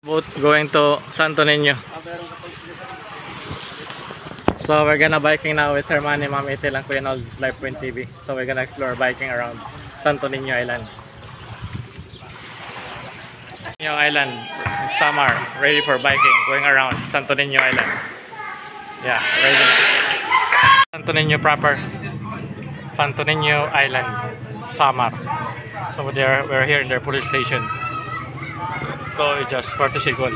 Boat going to Santo Niño. So we're gonna biking now with Hermani, Ma'am Itil, and Kuya Nold, LivePoint TV. So we're gonna explore biking around Santo Niño Island. Niño Island, summer, ready for biking, going around Santo Niño Island. Yeah, ready. Santo Niño proper. Santo Niño Island, summer. So we're here in their police station. So we just courtesy call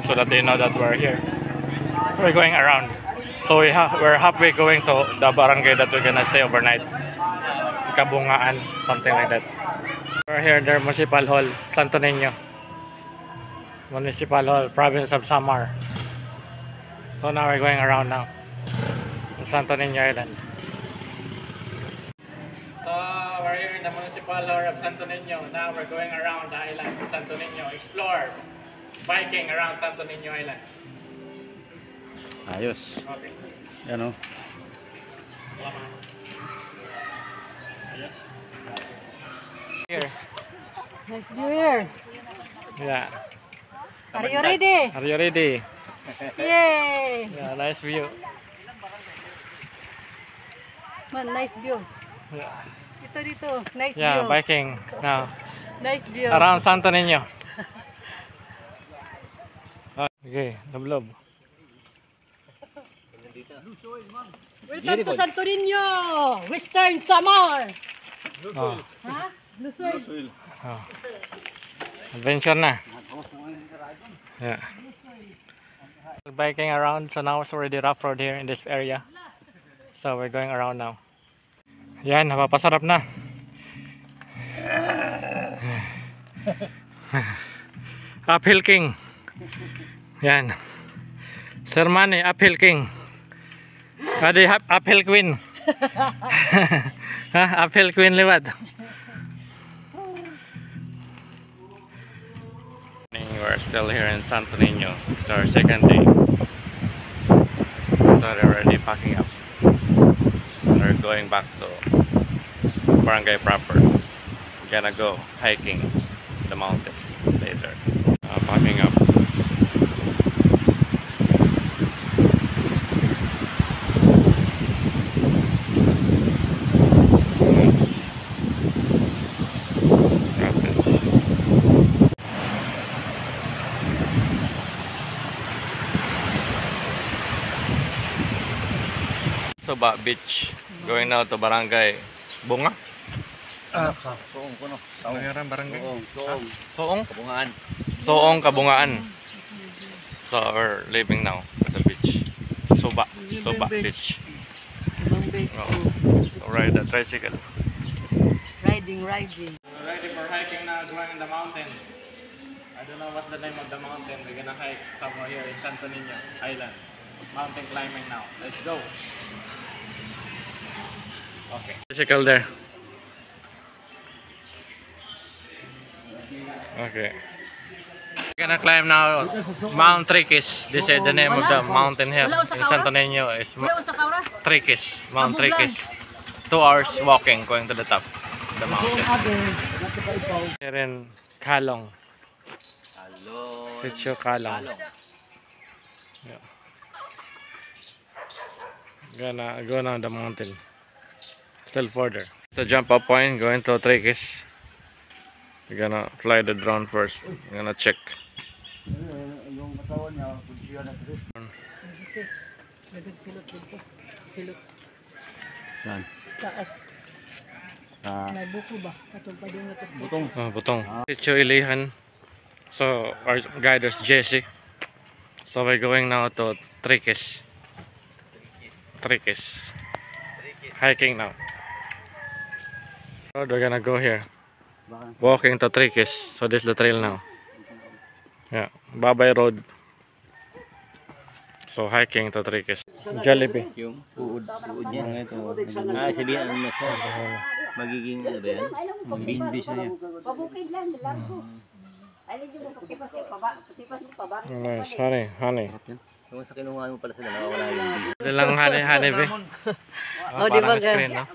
so that they know that we're here. So we're going around. So we're halfway going to the barangay that we're gonna stay overnight. Kabungaan, something like that. We're here in their municipal hall, Santo Niño. Municipal hall, province of Samar. So now we're going around now in Santo Niño Island. So we're here in the municipal hall of Santo Niño. Now we're going around the island of Santo Niño. Explore biking around Santo Niño Island. Ayos. Okay. Yan o. Yes. Here. Nice view here. Yeah. Are you ready? Are you ready? Yay! Yeah, nice view. Man, nice view. Yeah. Dito. Nice Yeah, view. biking now Nice view. around Santo Niño. Okay, lublob. Welcome to Santo Niño, Western Samar. Oh. Ha? Lusoy. Oh. Adventure na. Yeah. We're biking around, so now it's already rough road here in this area. So we're going around now. Yan, napapasarap na. Uphill King. Yan. Sir Manny, Uphill King. Adi Uphill Queen. Ha, Uphill Queen liwat. We're still here in Santo Niño. It's our second day. So they're already packing up. We're going back to barangay proper. We're gonna go hiking the mountain later. Packing up. Suba Beach. Going now to barangay Bunga. Soong ko no. Pangaran barangay. Soong. Soong? Kabungaan. Soong Kabungaan. So we're leaving now at the beach. Suba Beach. Oh. So ride the tricycle. Riding. We're ready for hiking now, going in the mountain. I don't know what's the name of the mountain. We're gonna hike somewhere here in Santo Niño Island. Mountain climbing now. Let's go. Okay. Tricycle there. Okay. We're gonna climb now Mount Triquis. This is the name of the mountain here in Santo Niño. Is Triquis, Mount Triquis. 2 hours walking going to the top of the mountain. Here in Kalong. Sitio Kalong. Yeah. Gonna go down the mountain. Still further. The jump up point going to Triquis. We're gonna fly the drone first. We're gonna check. Yung katawan niya, kunsiya na ito. Silot. Yan. Taas. May buko ba? Katong pa din ito. Butong. Butong. Sitio Ilihan. So our guide is Jesse. So we're going now to Triquis. Hiking now. So we're gonna go here. Walking to Triquis. So this is the trail now. Yeah, Babay Road. So hiking to Triquis. Jollibee. Yung uod niya nga ito. Sabihan ano na siya. Magiging ano ba yan? Magbindi siya yan. Nice, honey. Yung sa kinuha mo pala sila, nakawala yung Ito lang honey be. Oh, di ba Parang screen, no?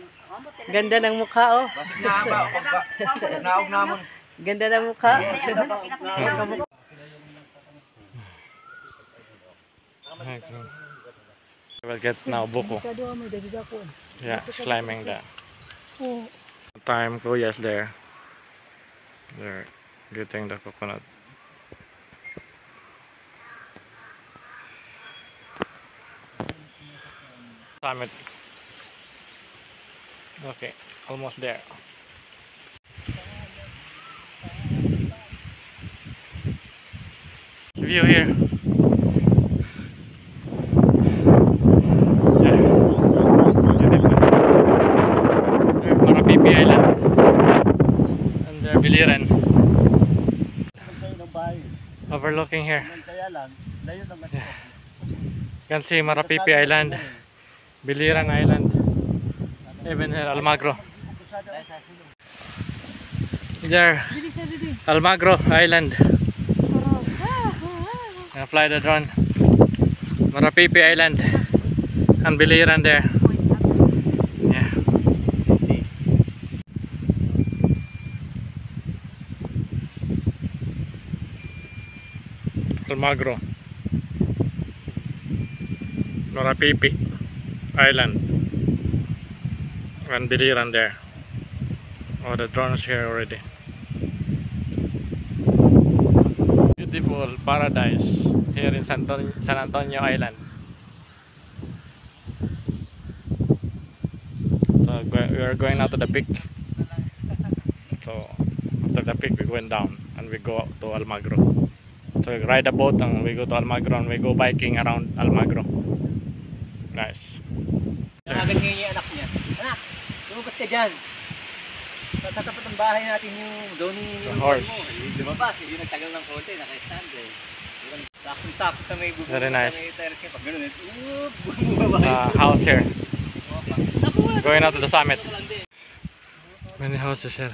Ganda ng mukha, oh. naog namon. Ganda na mukha. We'll get now buko. Yeah, it's climbing the time Kuya's there. They're getting the coconut. Summit. Okay, almost there. View here. Marapipi Island. And there Biliran. Overlooking here. You can see Marapipi Island, Biliran Island, even here Almagro. There, Almagro Island. And fly the drone. Marapipi Island and Biliran there. Yeah. Almagro, Marapipi Island and Biliran there. Oh, the drone is here already. Beautiful paradise here in San Antonio Island. So we are going out to the peak. So after the peak we went down and we go to Almagro. So we ride a boat and we go to Almagro and we go biking around Almagro. Nice. Agad ngayon yung anak niya. Anak, lumabas ka dyan. Sa tapat ng bahay natin yung Donnie yung horse. mo. Lumabas, hindi nagtagal ng konti, naka-stand eh. Takot sa may bubong. Very nice. Sa may terrace. Pag gano'n, bumaba. House here. Going out to the summit. Many houses here.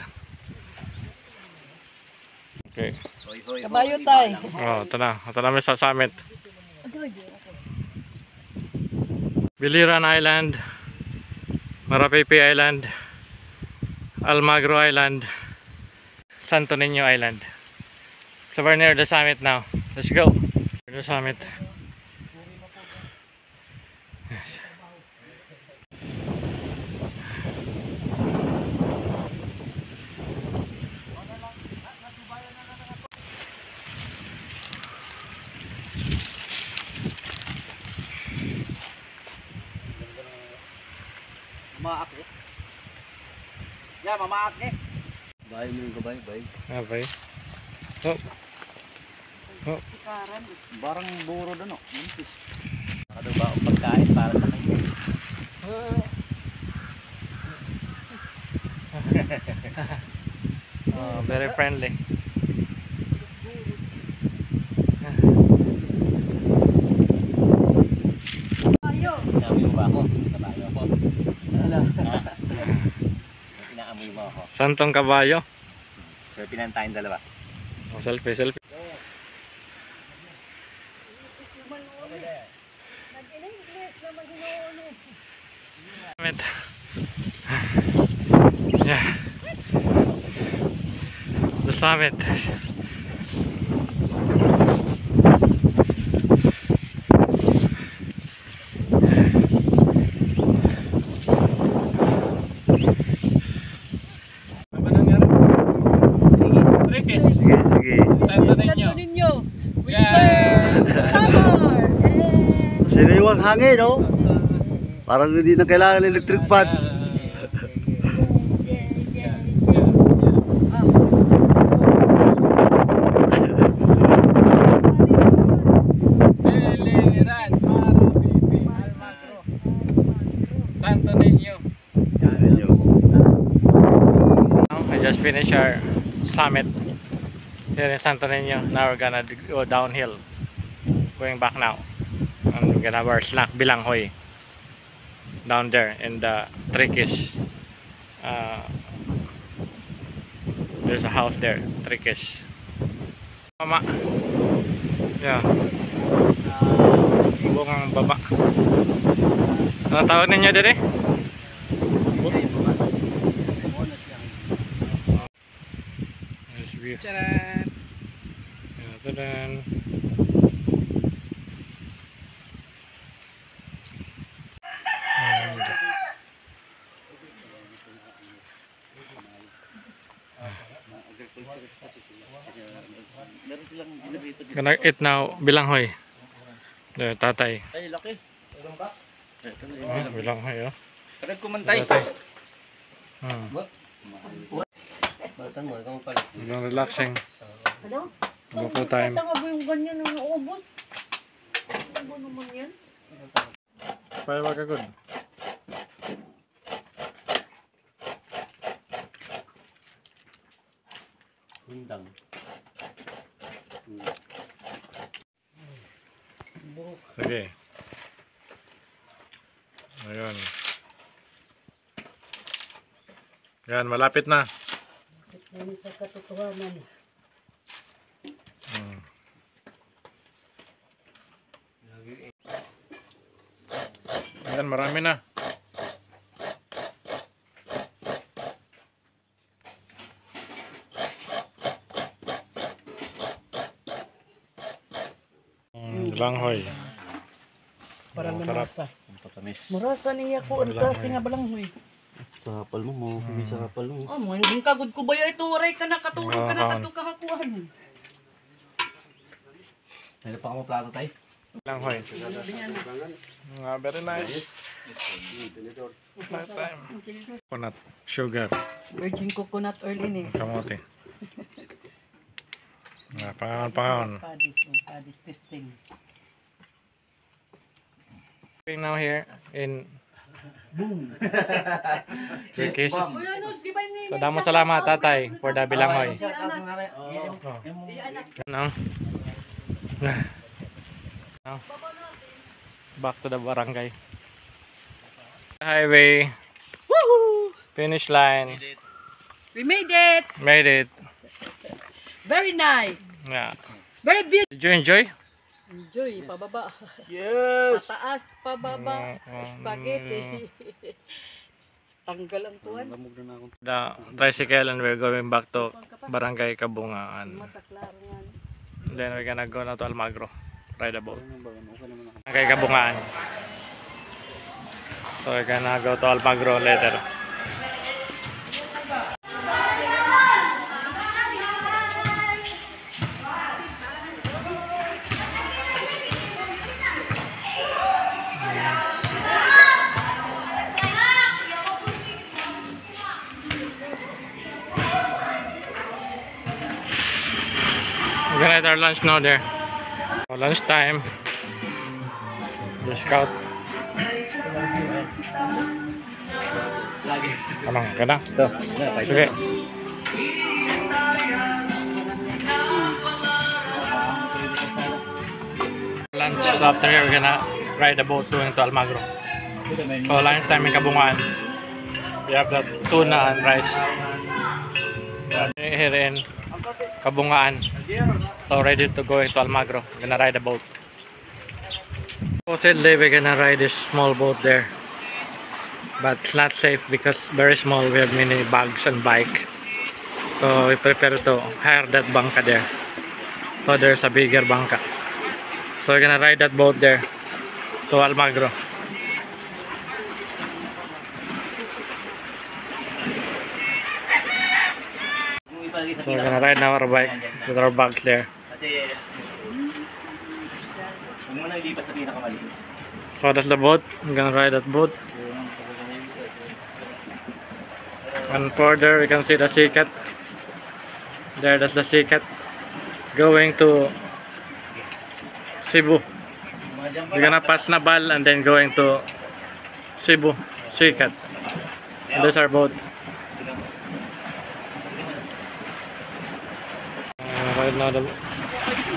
Okay. Kabayo tayo. Oh, ito na. Ito na sa summit. Biliran Island, Marapipi Island, Almagro Island, Santo Niño Island. So we're near the summit now. Let's go. Near the summit. Mamaak eh. Yeah, mamaak eh. Bahay mo yung kabay, bay. Okay. Oh. Oh. Barang buro doon, oh. Mintis. Nakadaw ang pagkain para sa kanya. Oh, very friendly. Inaamoy mo ba ako? Kabayo ako. Inaamoy mo ako. Santong kabayo. So, pinantayin dalawa. Oh, selfie, selfie. Summit. Yeah. The summit. Sige, sige. Santo Niño. Santo Niño. Yeah. Summer. Siriwang hangin, no? Parang hindi na kailangan electric fan. Biliran, Marapipi, Almagro, Santo Niño. I just finished our summit here in Santo Niño. Now we're gonna go downhill, going back now, and we're gonna have our snack bilanghoy down there in the Triquis. There's a house there, Triquis. Mama, yeah, bungang baba. Ano tawag ninyo dire? view. Charan! Yeah, tadan. Meron silang elevator dito. Gonna eat now, bilanghoy. There, tatay. Ay, laki. Meron ba? Ito na Oh, bilanghoy, oh. Tagal kumantay. Tatay. Hmm. Batan mo, ikaw pala. Hanggang relaxing. Ano? Buko time. Tanga ba yung ganyan na naubos? Ano ba naman yan? Pwede ba ka good? Hindang. Sige. Ayun. Yan, malapit na. Yan sa katotohanan. Hmm. Yan, marami na. Langhoy. Parang Sarap. namasa. Ang patamis. Marasa niya ko. Ang klase nga balanghoy. Sa hapal mo, hindi sa hapal mo. Oh, mo hindi kagud ko ba ito oray ka na katulog ka na Kaon. kato kahakuan. Meron pa ako plato tayo. Langhoy. Very nice. Night time. Coconut, sugar, Virgin coconut oil ini. kamote. Pangaon. Padis testing. Now here in Turkish. Kuya no, di ba ni? So damo salamat tatay for the bilanghoy. Oh. Now, now, back to the barangay. Highway. Woohoo! Finish line. We made it. Made it. Very nice. Yeah. Very beautiful. Did you enjoy? Enjoy, pababa. Yes! Pataas, pababa. Spaghetti. Tanggal ang tuwan. The tricycle and we're going back to Barangay Kabungaan. Mataklaro nga. Then we're gonna go now to Almagro. Ride a boat. Barangay Kabungaan. So we're gonna go to Almagro later. We're gonna eat our lunch now there. So lunch time. The scout. Lagi. Anong gana? Ito. Sige. Lunch. So after here, we're gonna ride a boat going to Almagro. So lunch time in Kabungaan. We have the tuna and rice. Here in Kabungaan. So ready to go into Almagro. Gonna ride a boat. Supposedly we're gonna ride this small boat there. But it's not safe because very small. We have many bags and bike. So we prefer to hire that bangka there. So there's a bigger bangka. So we're gonna ride that boat there to Almagro. So we're gonna ride now our bike with our bags there. Kasi, huwag mo na ilipas sa pinakamaliit. So that's the boat. I'm gonna ride that boat. And further we can see the Sikat. There, that's the Sikat. Going to Cebu. We're gonna pass Nabal and then going to Cebu, Sikat. And there's our boat. Ride now the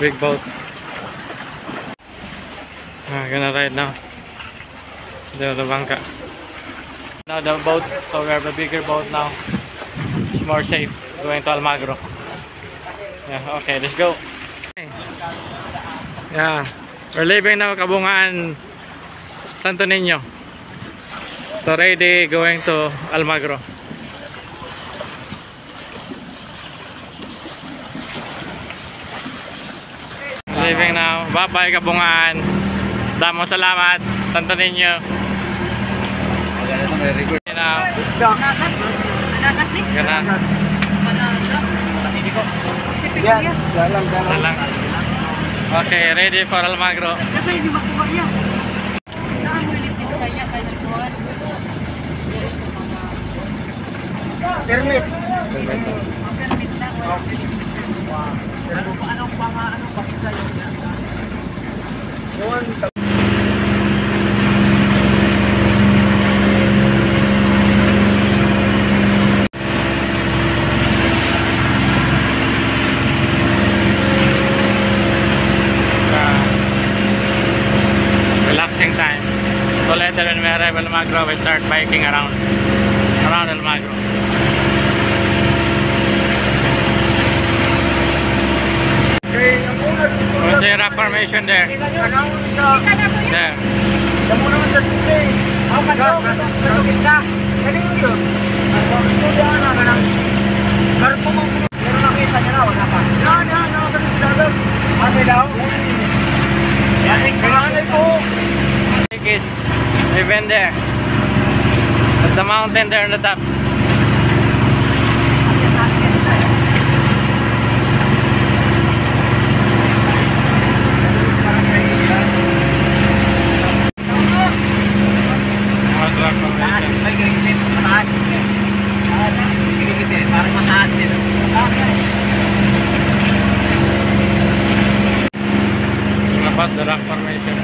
big boat. Gonna ride now. The bangka. Now the boat, so we have a bigger boat now. It's more safe going to Almagro. Yeah, okay, let's go. Yeah, we're leaving now Kabungaan, Santo Niño. So ready going to Almagro. Leaving now. Bye-bye, Kabungan. Damo salamat. Santo Niño. Now. Gana. Lalang. Okay, ready for Almagro. Permit. Relaxing time. So later when we arrive Almagro, we start biking around Almagro. What's your affirmation there? There. Damo naman sa sisi. Ako kadto, karugis na. Kanino yun? Ang studio na kanang karpo mo. Pero nakita niya na, wala pa. Yan, nakakita sila doon. Sila ako. Yan, kailangan po. Take it. We've been there. At the mountain there on the top. Dapat the rock formation.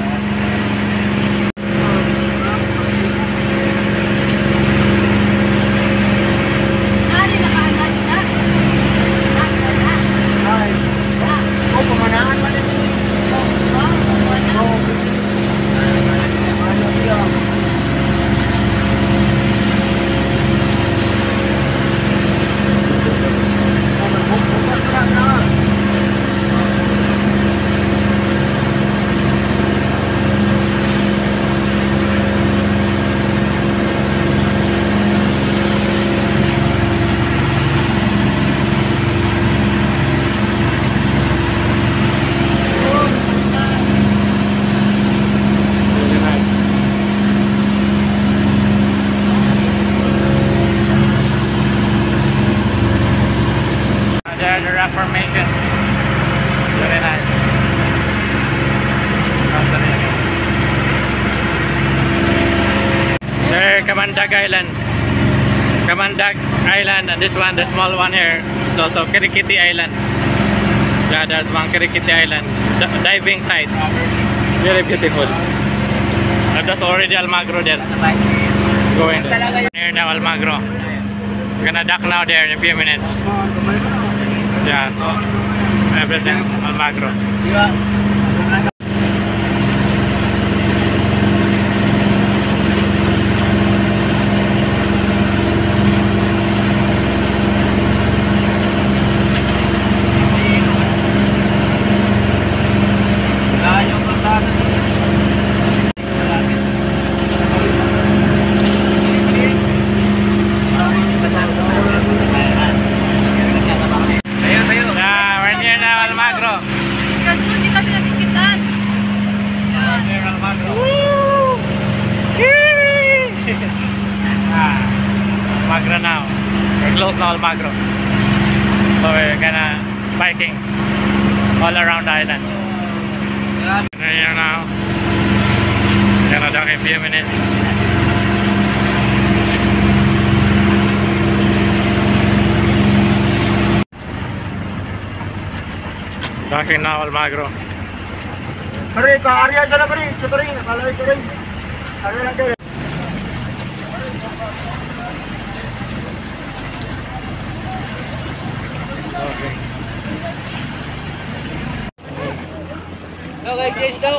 The rock formation. Very nice. There, Kamandag Island. Kamandag Island, and this one, the small one here, is also Kirikiti Island. Yeah, there's one Kirikiti Island. Diving site. Very beautiful. And that's already Almagro there. Going there. Near now Almagro. We're gonna dock now there in a few minutes. Yeah, so everything Almagro. Almagro now. We're close now Almagro. So we're gonna biking all around the island. Here now. Gonna dock in a few minutes. Docking now Almagro. Pare, ka-area sana pare. Sa pare, nakalay ko rin. Area lang kayo. Okay. Okay, change daw.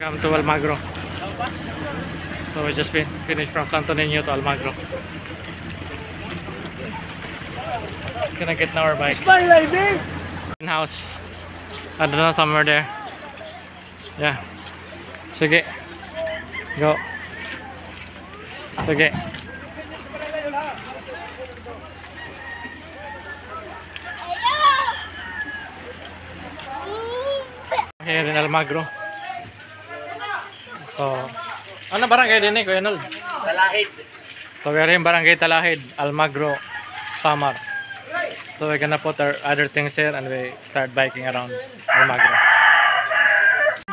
Come to Almagro. So we just finished from Santo Niño to Almagro. Gonna get now our bike. In-house. I don't know, somewhere there. Yeah. Sige. Go. Sige. here in Almagro. So, ano barangay din eh, Kuya Nold? Talahid. So we're in Barangay Talahid, Almagro, Samar. So we're gonna put our other things here and we start biking around Almagro.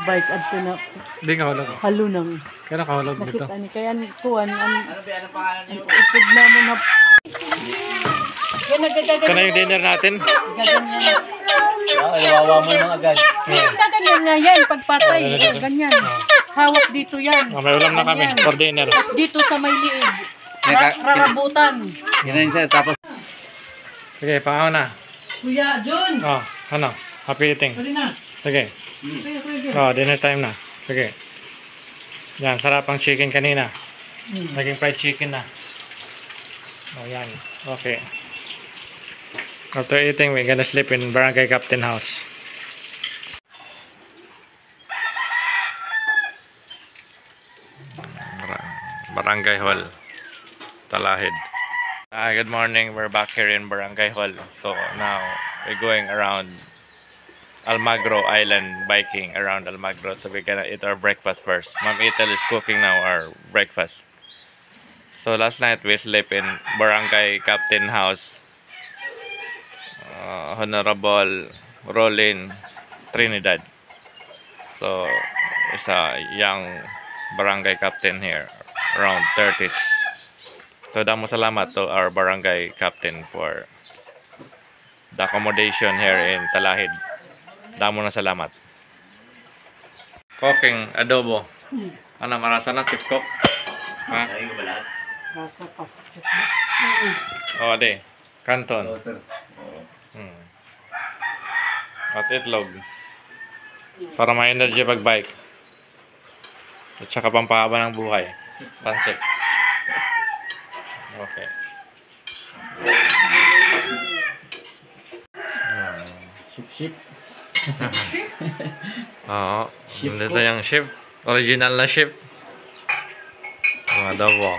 Bike at na Hindi ka hulog. halo nang Kaya nakahulog dito. nakita ni kaya kuan an Ano pangalan niyo? ikod na mo na yan Ito na yung dinner natin. gaganyan Nawawa mo nang agad. gaganyan nga yan pagpatay ganyan hawak dito yan May ulam na kami for dinner. tapos dito sa may liig rarabutan Ginayin sir, tapos Sige, pangaw na. Kuya Jun Oh, ano? Happy eating. sorry na Sige. Kuya Jun Oh, dinner time na. Sige. Yan, sarap ang chicken kanina. Naging fried chicken na. Oh, yan. Okay. After eating, we're gonna sleep in Barangay Captain House. Barangay Hall, Talahid. Good morning. We're back here in Barangay Hall. So now we're going around Almagro Island, biking around Almagro. So we're gonna eat our breakfast first. Ma'am Ethel is cooking now our breakfast. So last night we slept in Barangay Captain House. Honorable Rolin Trinidad. So is a young barangay captain here, around 30s. So damo salamat to our barangay captain for the accommodation here in Talahid. Damo na salamat. Cooking adobo. Ano marasa na tip cook? Ha? rasa pa O ade, kanton. At itlog. Para may energy pag bike. At saka pampahaba ng buhay. Pansit. Okay. ship. Oo. Dito yung ship. Original na ship. Mga adobo.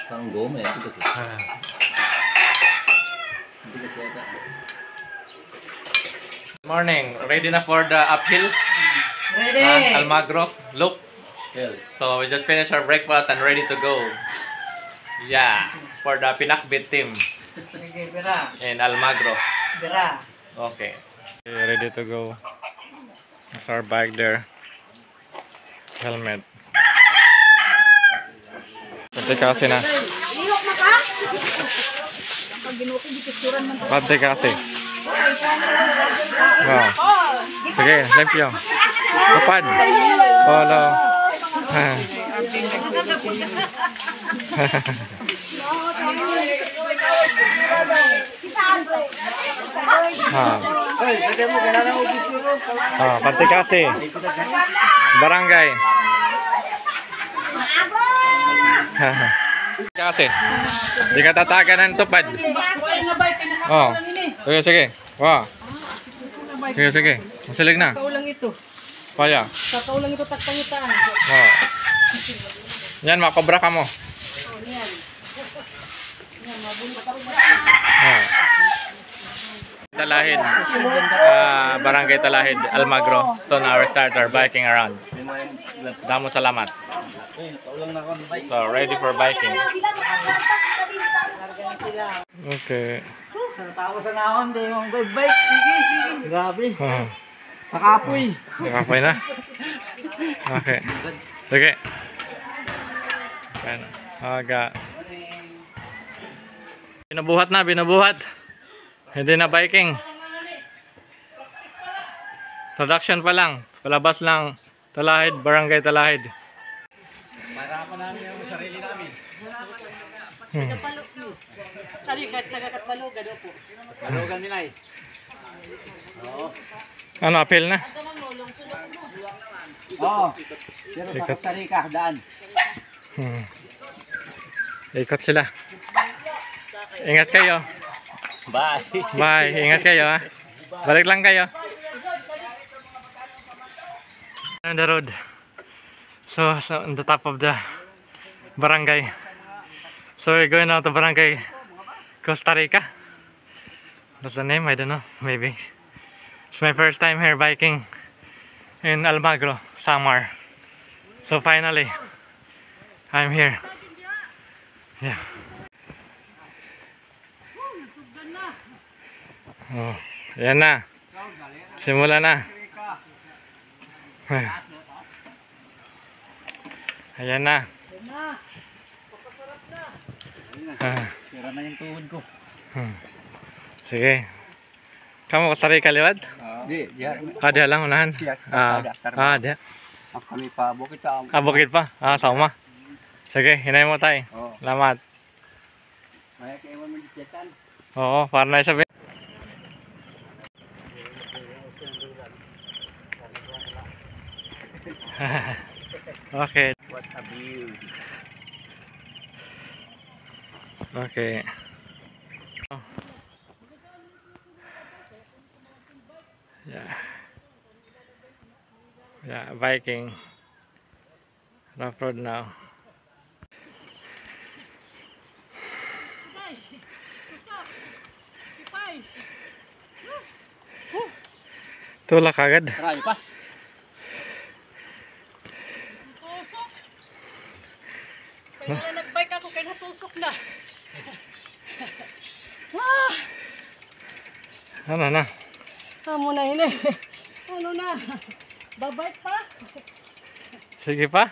Parang goma yan. Ah. Good morning. Ready na for the uphill? ready Almagro. Look. So we just finished our breakfast and ready to go. Yeah. For the Pinakbit team sige bira in Almagro. bira Okay. Ready to go. That's our bag there. Helmet. Pati kasi na. Pati kasi. Wow. Sige, limpyo. Kapad. Polo. Hoy, lagyan mo kailangan mo video mo. Pati kasi. Barangay. Kasi. Di ka tatagan ng tupad. kuan nga bike kay Oh. nakakaulang ini Sige, sige. Wow. Sige, sige. Masilig na. kaulang ito Kaya. kakaulang ito takpangitaan Oh. Yan, makobra ka mo. yan Oh. Talahid. Barangay Talahid, Almagro. So now we start our biking around. Damo salamat. So ready for biking. Okay. Tapos sa naon din yung good bike sige grabe Oh. nakapoy Nakapay na. Okay. Sige. Ayan. Aga. Binubuhat na, binubuhat. Hindi na biking. Production pa lang. Palabas lang. Talahid, Barangay Talahid. Mahirapan namin yung sarili namin. talikat nagakatbalog gado po Malugan nila eh. Oo. Ano, apel na? Oo. Pero sa Costa Rica, daan. Ikot sila. Ingat kayo. Bye. Bye. Ingat kayo ha. Balik lang kayo. On the road. So on the top of the barangay. So we're going out to Barangay Costa Rica. What's the name? I don't know. Maybe. It's my first time here biking. in Almagro, Samar. So finally, I'm here. Yeah. Oh, yan na. Simula na. Ayan na. Sira na yung tuhod ko. Sige. Kamu Costa Rica liwad? Di, diya. Diya lang unahan. Diya. Kami pa, bukit pa. Bukid pa. Sama. Sige, hinay mo tayo. Salamat. Maya kayo mo disitan. Oo, para na isabi. Okay. What a view. Okay. Yeah, Viking. Rough road now. Tulak agad. Marami pa. Tusok. Kaya nag-bike ako, kaya natusok na. Ano na? Amo na yun eh. Ano na? Babike pa? Sige pa.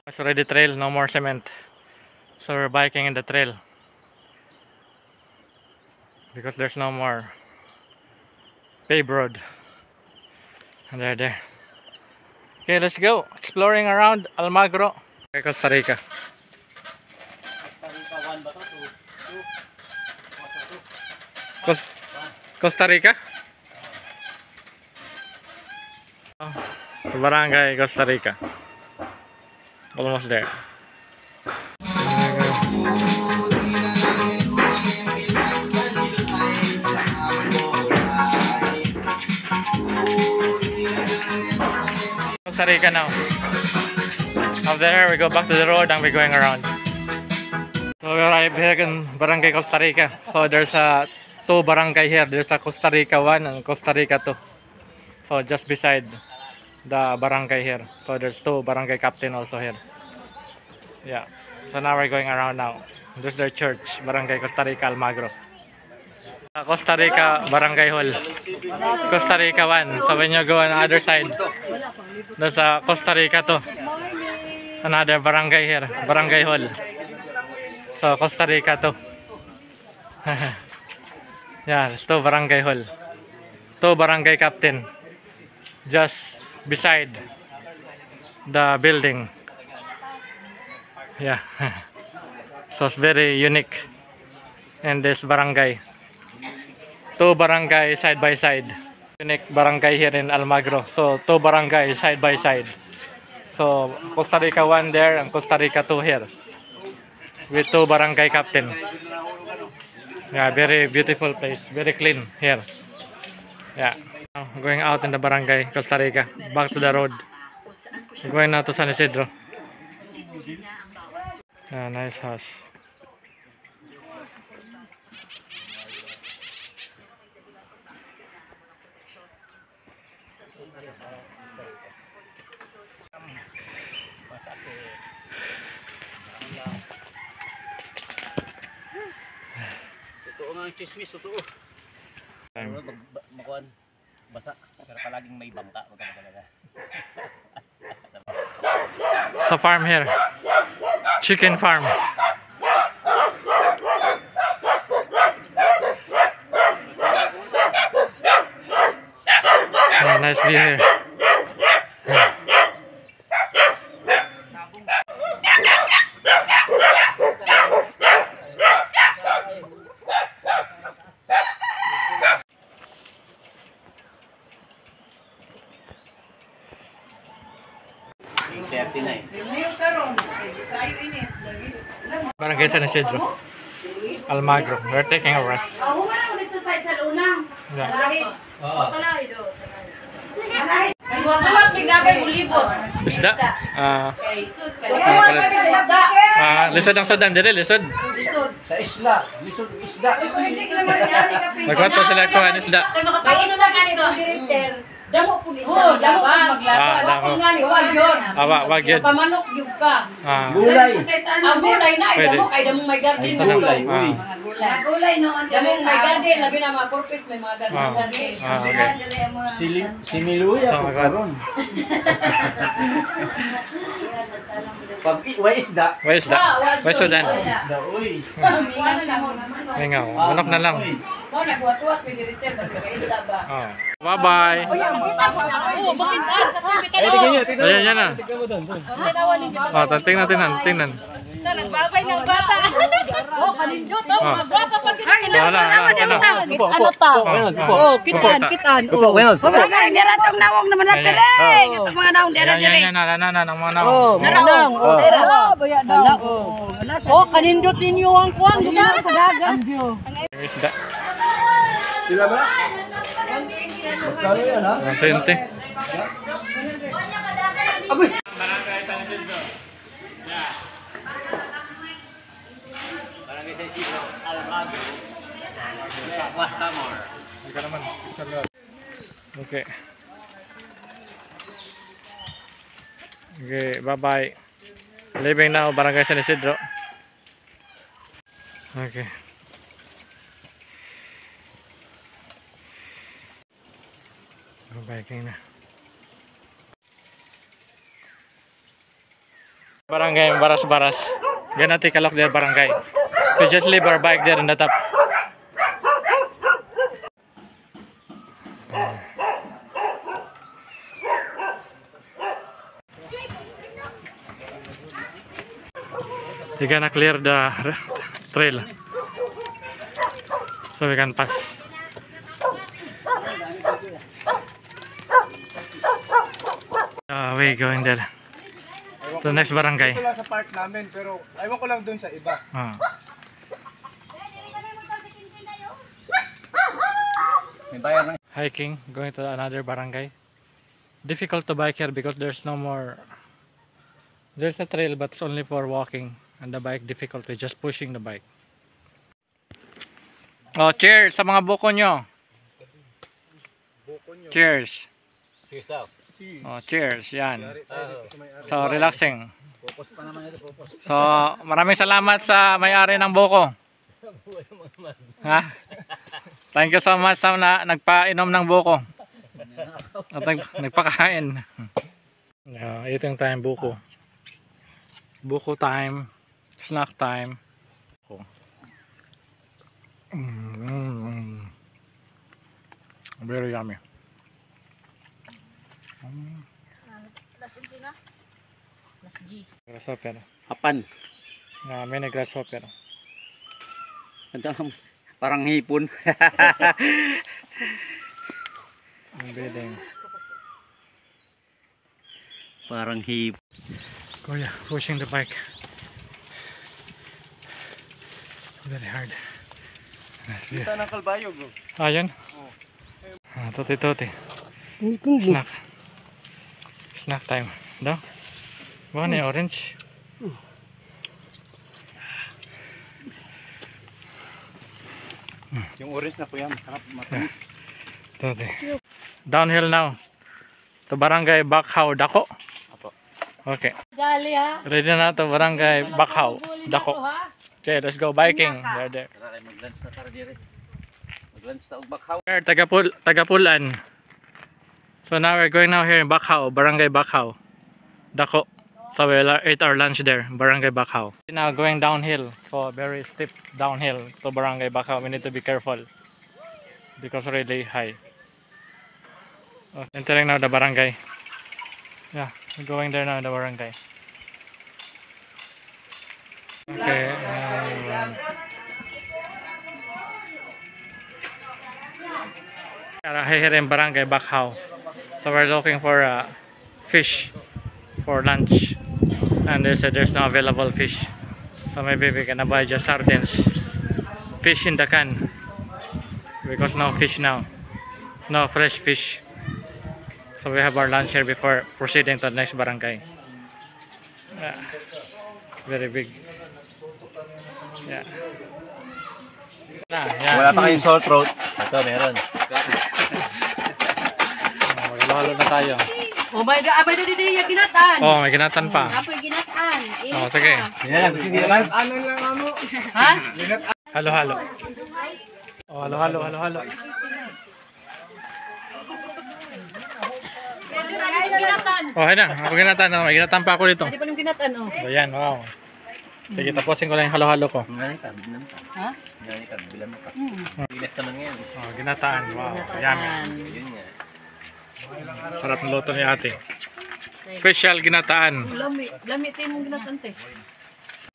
It's already trail, no more cement. So we're biking in the trail. Because there's no more paved road. And there. Okay, let's go. Exploring around Almagro, Costa Rica. Costa Rica? Barangay Costa Rica. Almost there. Costa Rica now. Up there we go back to the road and we're going around. So we arrived here in Barangay Costa Rica. So there's two barangay here. There's a Costa Rica 1 and Costa Rica 2. So just beside the barangay here. So there's two barangay captain also here. Yeah. So now we're going around now. There's the church, Barangay Costa Rica Almagro. Costa Rica Barangay Hall. Costa Rica 1. So when you go on the other side, there's a Costa Rica 2. Another barangay here, Barangay Hall. So Costa Rica 2. Yeah, there's two barangay hall. Two barangay captain. Just beside the building. Yeah. So it's very unique in this barangay. Two barangay side by side. Unique barangay here in Almagro. So two barangay side by side. So Costa Rica 1 there and Costa Rica 2 here. With two barangay captain. Yeah, very beautiful place. Very clean here. Yeah. Now going out in the barangay Costa Rica. Back to the road. Going now to San Isidro. Yeah, nice house. Totoo nga ang chismis, totoo. Makuhan, basa. Pero palaging may bangka. Huwag ka talaga. Sa farm here. Chicken farm. Oh, nice view here. Barangay San Isidro, Almagro. We're taking a rest. Ako wala ko dito sa lunang. Yeah. Talahi. Talahi do. Talahi. Nagwatuwat, bigabay, bulibot. Isda? Kay sus, Lisod ang sudan, dire, lisod. Lisod. Sa isla, lisod isda. Magkot pa sila kuhan, isda. May ino na ganito. Damo pulis na maglabas. Damo. Ako nga ni wag yun. Wag yun. Pamanok yung ka. Gulay. Ang gulay na, ay Pwede. damo, ay damo may garden. Ay, gulay, Mga uy. Mga gulay. Gulay noon. Damo may garden, labi na mga purpose, may mga garden. Okay. Similuya Oh ko my God. karon. Pag way isda. Why isda? Why sudan? Isda uy. Mingaw. Manok na lang. Oh, nagwatuwat, may dirisel, kasi may isda ba? Bye-bye. Oh, bakit Ayan, yan na. Tingnan, tingnan. nagbabay ng bata. Oh, kanindot. Oh, magwapa pag Wala. Ano ta? Oh, kitaan. Oh, Ay, niratong nawong naman na pere. Itong mga nawong dera dere. Yan, ang mga naon. oh, narang. Oh, tera. Baya daw. Oh, kanindot ninyo ang kuwan. Gumara sa dagat. Isda. Sila ba? Magkano yan ha? 120. Aboy. Okay. Okay, bye-bye. Leaving now, Barangay San Isidro. Okay. Biking na. Barangay Baras-Baras. Ganati kalok there barangay. So just leave our bike there in the top. We gonna clear the trail so we can pass. We going there to next barangay. Wala sa park namin pero ayaw ko lang doon sa iba. May bayar na. Hiking, going to another barangay. Difficult to bike here because there's no more. There's a trail but it's only for walking, and the bike difficult with just pushing the bike. Oh, cheers sa mga buko nyo. Cheers. Cheers daw. Oh, cheers. Yan. So, relaxing. Focus pa naman ito, focus. So, maraming salamat sa may-ari ng buko. Ha? Thank you so much sa nagpainom ng buko. At nagpakain. Eating time buko. Buko time. Snack time. Very yummy. Grasshopper. Apan. May grasshopper. Ito, parang hipon. Breeding. Parang hipon. Kuya, pushing the bike. Very hard. Kita ng kalbayog. Ayan. Tuti-tuti. Snack. Snack time. No? One orange. Yung orange na po yan. Harap matamis. Tuti. Downhill now. To Barangay Bakhaw, Dako. Okay. Dali ha. Ready na to Barangay Bakhaw, Dako. Okay, let's go biking. There. Tara, mag-lunch na tara dire. Mag-lunch na og bakhaw. Here, Tagapulan. So now we're going now here in Bakhaw, Barangay Bakhaw, Dako. So we'll eat our lunch there, Barangay Bakhaw. Now going downhill, so very steep downhill to Barangay Bakhaw. We need to be careful because really high. Entering now the barangay. Yeah, we're going there now, the barangay. Okay. Here in Barangay Bakhaw. So we're looking for fish for lunch, and they said there's no available fish. So maybe we can buy just sardines, fish in the can, because no fish now, no fresh fish. So we have our lunch here before proceeding to the next barangay. Yeah. Very big. Yeah. Yeah. Wala pa kayong sore throat. Ito, meron. Maghalo-halo na tayo. Oh my God, abay doon din yung ginatan. Oh, may ginatan pa. Apoy ginatan. Oh, sige. Yan, hindi naman. Ha? Halo-halo. Oh, halo-halo. Ginatan. Oh, ayun na. Ako ginatan. Oh, may ginatan pa ako dito. Hindi pa nung ginatan, oh. So, yan. Wow. Sige, tapusin ko lang yung halo-halo ko. Ha? Bilas naman ngayon. Oh, ginataan. Wow. Yummy. Yun nga. Sarap ng luto ni ate. Special ginataan. Lami tayo mong ginatan, te.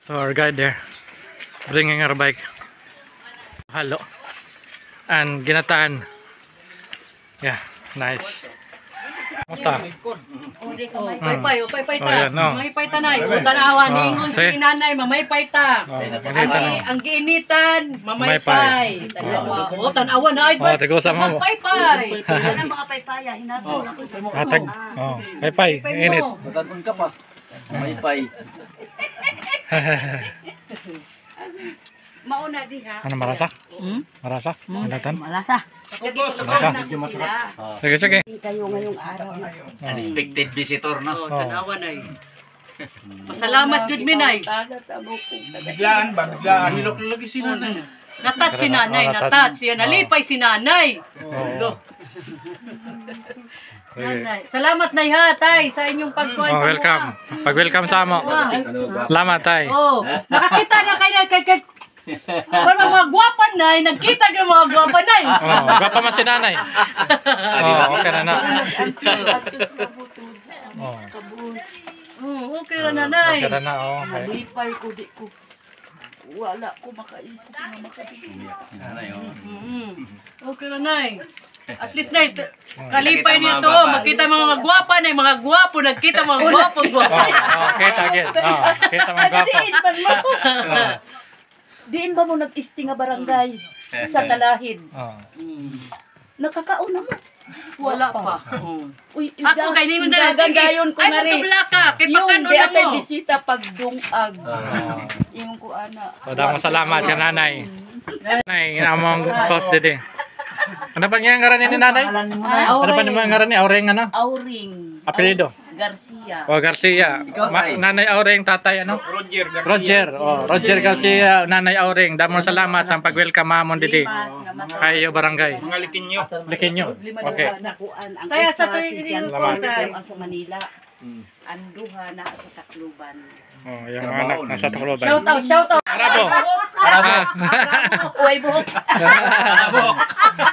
So our guide there, bringing our bike. Halo. And ginataan. Yeah, nice. Kamusta? Paypay Oh, ta. yan, no. May payta na. O tanawa, Oh, niingon see? si nanay, mamay payta. Oh, makita no. Ang giinitan, mamay Mamaypay. pay. Tanawa. O tanawa na ay Oh, tigusa mo. paypay. Ano mga paypaya, hinatol ako. Atag. Oh, pay. Init. Matatun ka pa. May pay. Mauna di ha. Ano, marasak? Marasak? Ginatan? Malasa. Sige. Kayo ngayong araw na. Unexpected visitor, no? O tanawa na eh. Pasalamat gud mi nay. Biglaan ba? Biglaan. Hilok lagi si nanay. Natat si nanay, natat siya nalipay si nanay. Oh. Sige. Nanay. Salamat nay ha, tay, sa inyong pagkuhan Oh, sa welcome. Pag-welcome sa amo. Salamat tay. Oh, nakakita na kay para mga gwapan nay, nagkita ng mga gwapan nay. Oh, gwapa man si nanay. Oh, okay na na. Oh, Okay ra nanay. okay na na. Oh, okay. Malipay ko di ko. Wala ko makaisip na makabisi. Okay ra nay. At least nay, kalipay nito, makita mga gwapa nay, mga gwapo, nagkita mga gwapo. Oh, kita agad. Oh, kita man gwapa. Diin ba mo? Diin ba mo nag-isting nga barangay sa Talahid? Oh. Nakakauna mo. Wala pa. Uy, Ako kay ningon na sige. dayon ko Ay na rin. magtubla ka, kay Yung pakano di na atay mo. bisita pagdungag. Yung ko ana. So, damo salamat ka nanay. Nanay, inamong post dito. Ano ba nga ngaran ni nanay? Ano ba naman ngaran ni Aureng ano? Auring. Apelyido? Garcia. O Garcia. Nanay Aureng, tatay ano? Roger. Oh, Roger Garcia, nanay Aureng. Damo salamat ang pag-welcome mamon dito. Kayo barangay. Mga likinyo. Likinyo. Okay. Nakuan ang Kaya sa isa tuwing si iningon Jan ko, Paul tay. sa Manila. Anduha na sa Tacloban. Oh, yung mga anak nasa Tacloban. Shout out. Arabo. Uy, buhok.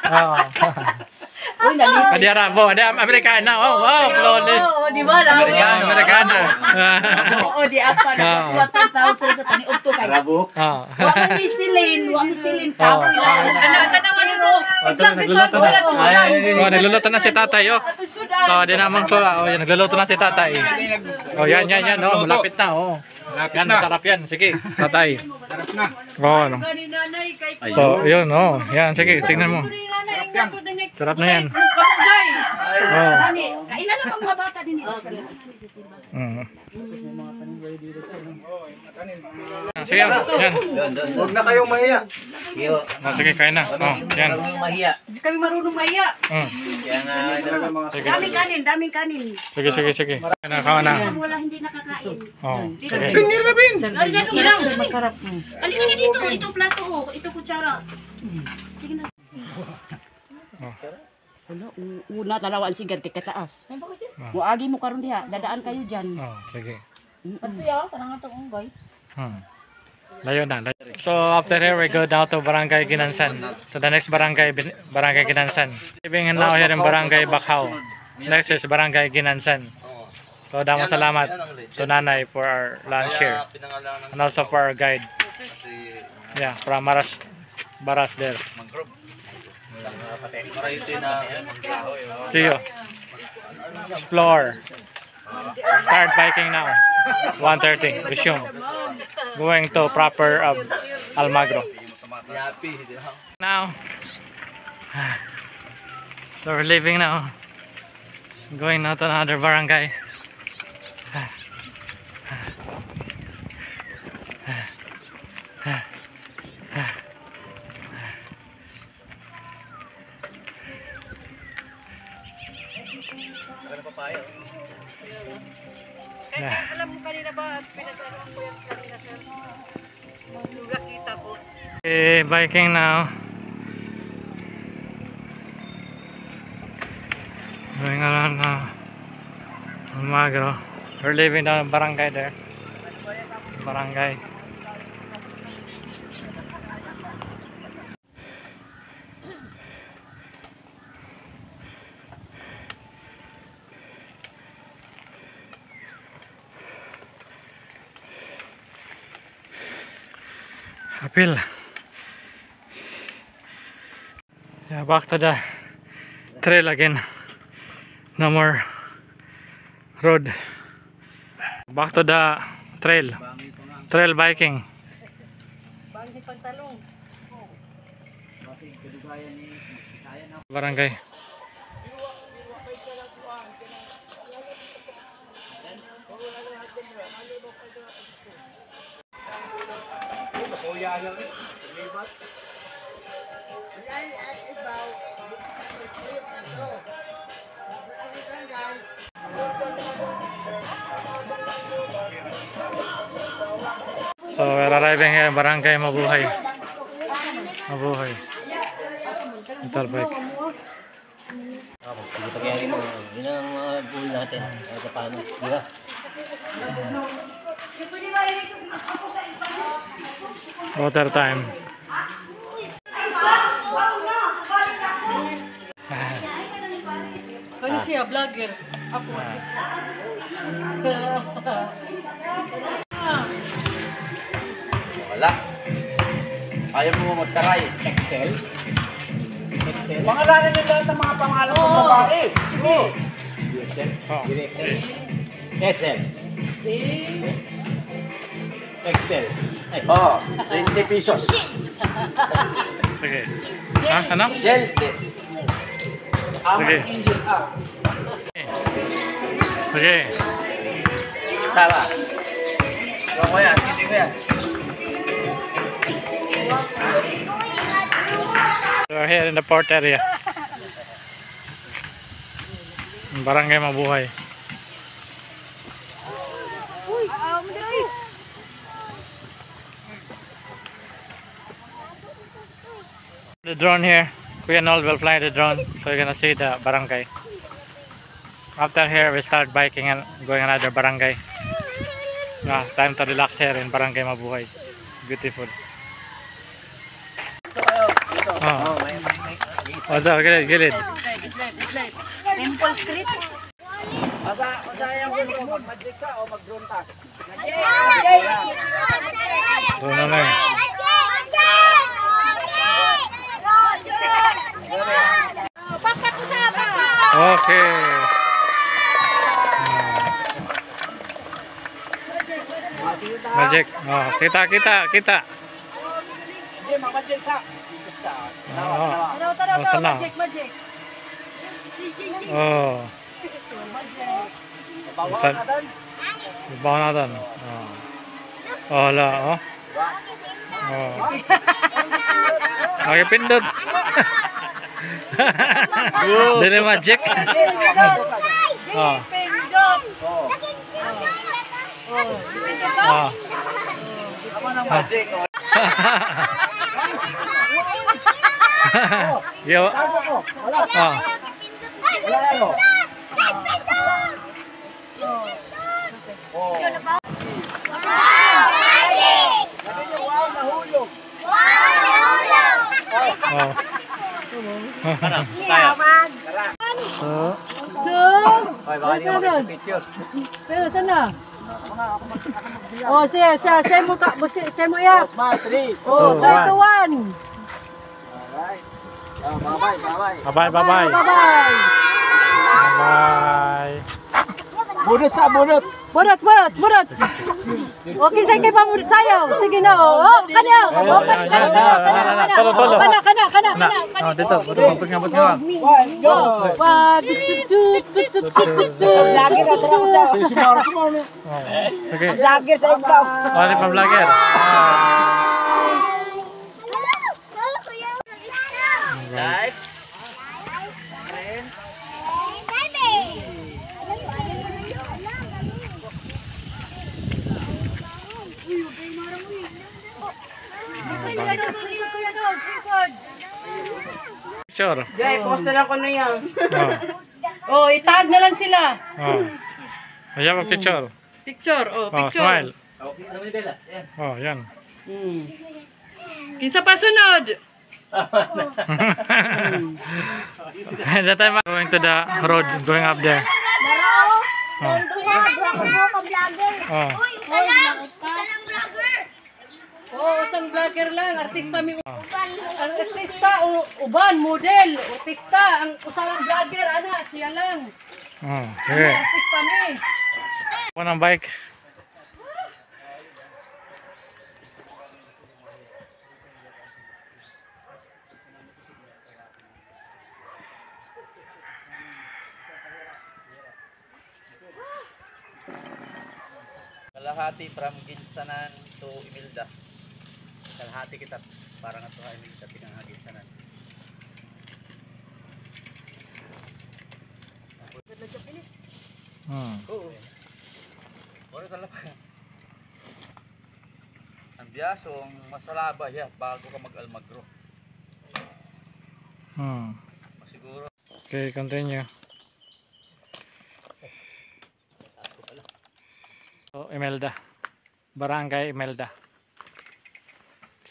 Oh. Uy, nalit. Adi Arabo, adi Amerikana. Oh, wow, flawless. Oo, di ba? Amerikana. Oo, di apa na 4,000 sa paniog to kay. Oh. Wa mi silin kaboy lang. Tanawa nito. Nagluluto na. Oh, nagluluto na si tatay, oh. So, di namang sula. Oh, yan, nagluluto na si tatay. Oh, yan. Oh, malapit na, oh. Yan, masarap yan. Sige, tatay. Sarap na. Oh, ano. So, yun, oh. Yan, sige, tingnan mo. Sarap na yan. Oh. Ani, kailan lang ang mga bata din ito sa Simba. Mm. Sige, yan. Huwag na kayong mahiya. Oh, sige, kain na. Oh, yan. Hindi kami marunong maya. Mm. Sige, Daming kanin. sige. Kain na, kain na. Wala hindi nakakain. Oh, sige. Masarap. Halika na dito, ito plato oh, ito kutsara. Sige na. Wala, una talawaan sigar kay kataas. Muagi mo karon diha, dadaan kayo diyan. Oh, sige. Ato ya, kanang atong unggay. Layo na. So after here we go down to Barangay Ginansan. So the next barangay Ginansan. Living now here in Barangay Bacau. Next is Barangay Ginansan. So damo salamat to nanay for our lunch here. And also for our guide. Yeah, from Baras there. See you. Explore. Start biking now. 1:30. Resume. Going to proper of Almagro. Now. So we're leaving now. Going now to another barangay. Yeah. Alam mo kanina ba, pinag-aroon ko yan kanina, sir? Yung nakita ko. Okay, biking now. Going around now. Almagro. We're leaving the barangay there. Barangay. Uphill. Yeah, back to the trail again. No more road. Back to the trail. Trail biking. Bangin pantalong. Barangay. So we're arriving here, Barangay Mabuhay. Mabuhay. Motor bike. Kita kaya mo, yun ang mga goal natin. Kahit paano, di ba? Water time. Ano siya, vlogger? Ako. Wala. Ayaw mo magtaray. Excel? Excel? Pangalanan nyo lahat ng mga pangalan ng babae. Sige. Excel? Oh. Excel? Excel? Oh, 20 pesos. Sige. Ha? Ano? Excel? Sige. Engine up. Sige. Saba. Huwag ko yan. Hindi ko yan. We're here in the port area. Barangay Mabuhay. The drone here. Kuya Noel will fly the drone, so you're gonna see the barangay. After here, we start biking and going another barangay. Time to relax here in Barangay Mabuhay. Beautiful. Oh, gilid, gilid. Temple Street. Masaya ko mag-magic sa o mag-drone ta. Doon na lang. Okay. Magic. Oh, kita. Hindi, mag-magic sa. Oh. Tanaw, Tanaw. magic. Oh. Bawa na doon. Bawa na doon. Oh. Oh, hala, oh. Oh. Okay, pindot. Dili magic. Oh. Oh. Ako ng magic. Yo. Wala. Oh. Wala ano. Oh. Sabi niyo, wow, nahulog. Oh. Tayo. So, Bye, baka hindi ka picture. Pero sana? Oh, siya mo ya. Smile, 3. Oh, 3, 2, 1. Alright. Bye-bye. bye-bye. Bye-bye. Bye. Bunot sa bunot. Burat. Okay, sige kayo pamudot sayo. Sige na. Oh, kanya. Oh, kana. Dito, abot nga. Okay. Vlogger sa ikaw. Ano pa vlogger? Live. Picture. Jay, post na lang ko na yan. Oh. Oh, itag na lang sila. Oh. Ayan ang picture. Picture. Oh, Oh, picture. smile. Oh, yan. Kinsa pa sunod? That time going to the road, going up there. Oh. Oh. Oh, isang vlogger lang, artista mi. Ang artista uban model, artista ang usang vlogger ana siya lang. Oh, sige. Artista mi. Ako ng bike. Kalahati from Ginsanan to Imelda. Kalahati kita para nga to ha Imelda tinang Ginsanan. Oo. Oro talaga. Ang biyasong masalaba ya bago ka mag-Almagro. Masiguro. Okay, continue. So, Imelda. Barangay Imelda.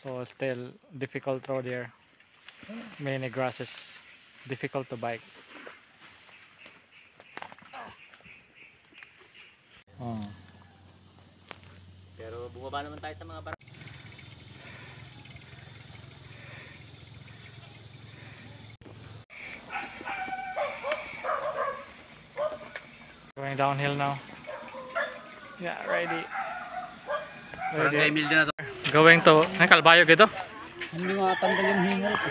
So, still difficult road here. Many grasses. Difficult to bike. Oh. Pero bumaba naman tayo sa mga barangay. Going downhill now. Yeah, ready. Barangay Imelda na to. Going to, ay Kalbayog ito? Hindi matanggal yung hingal ko.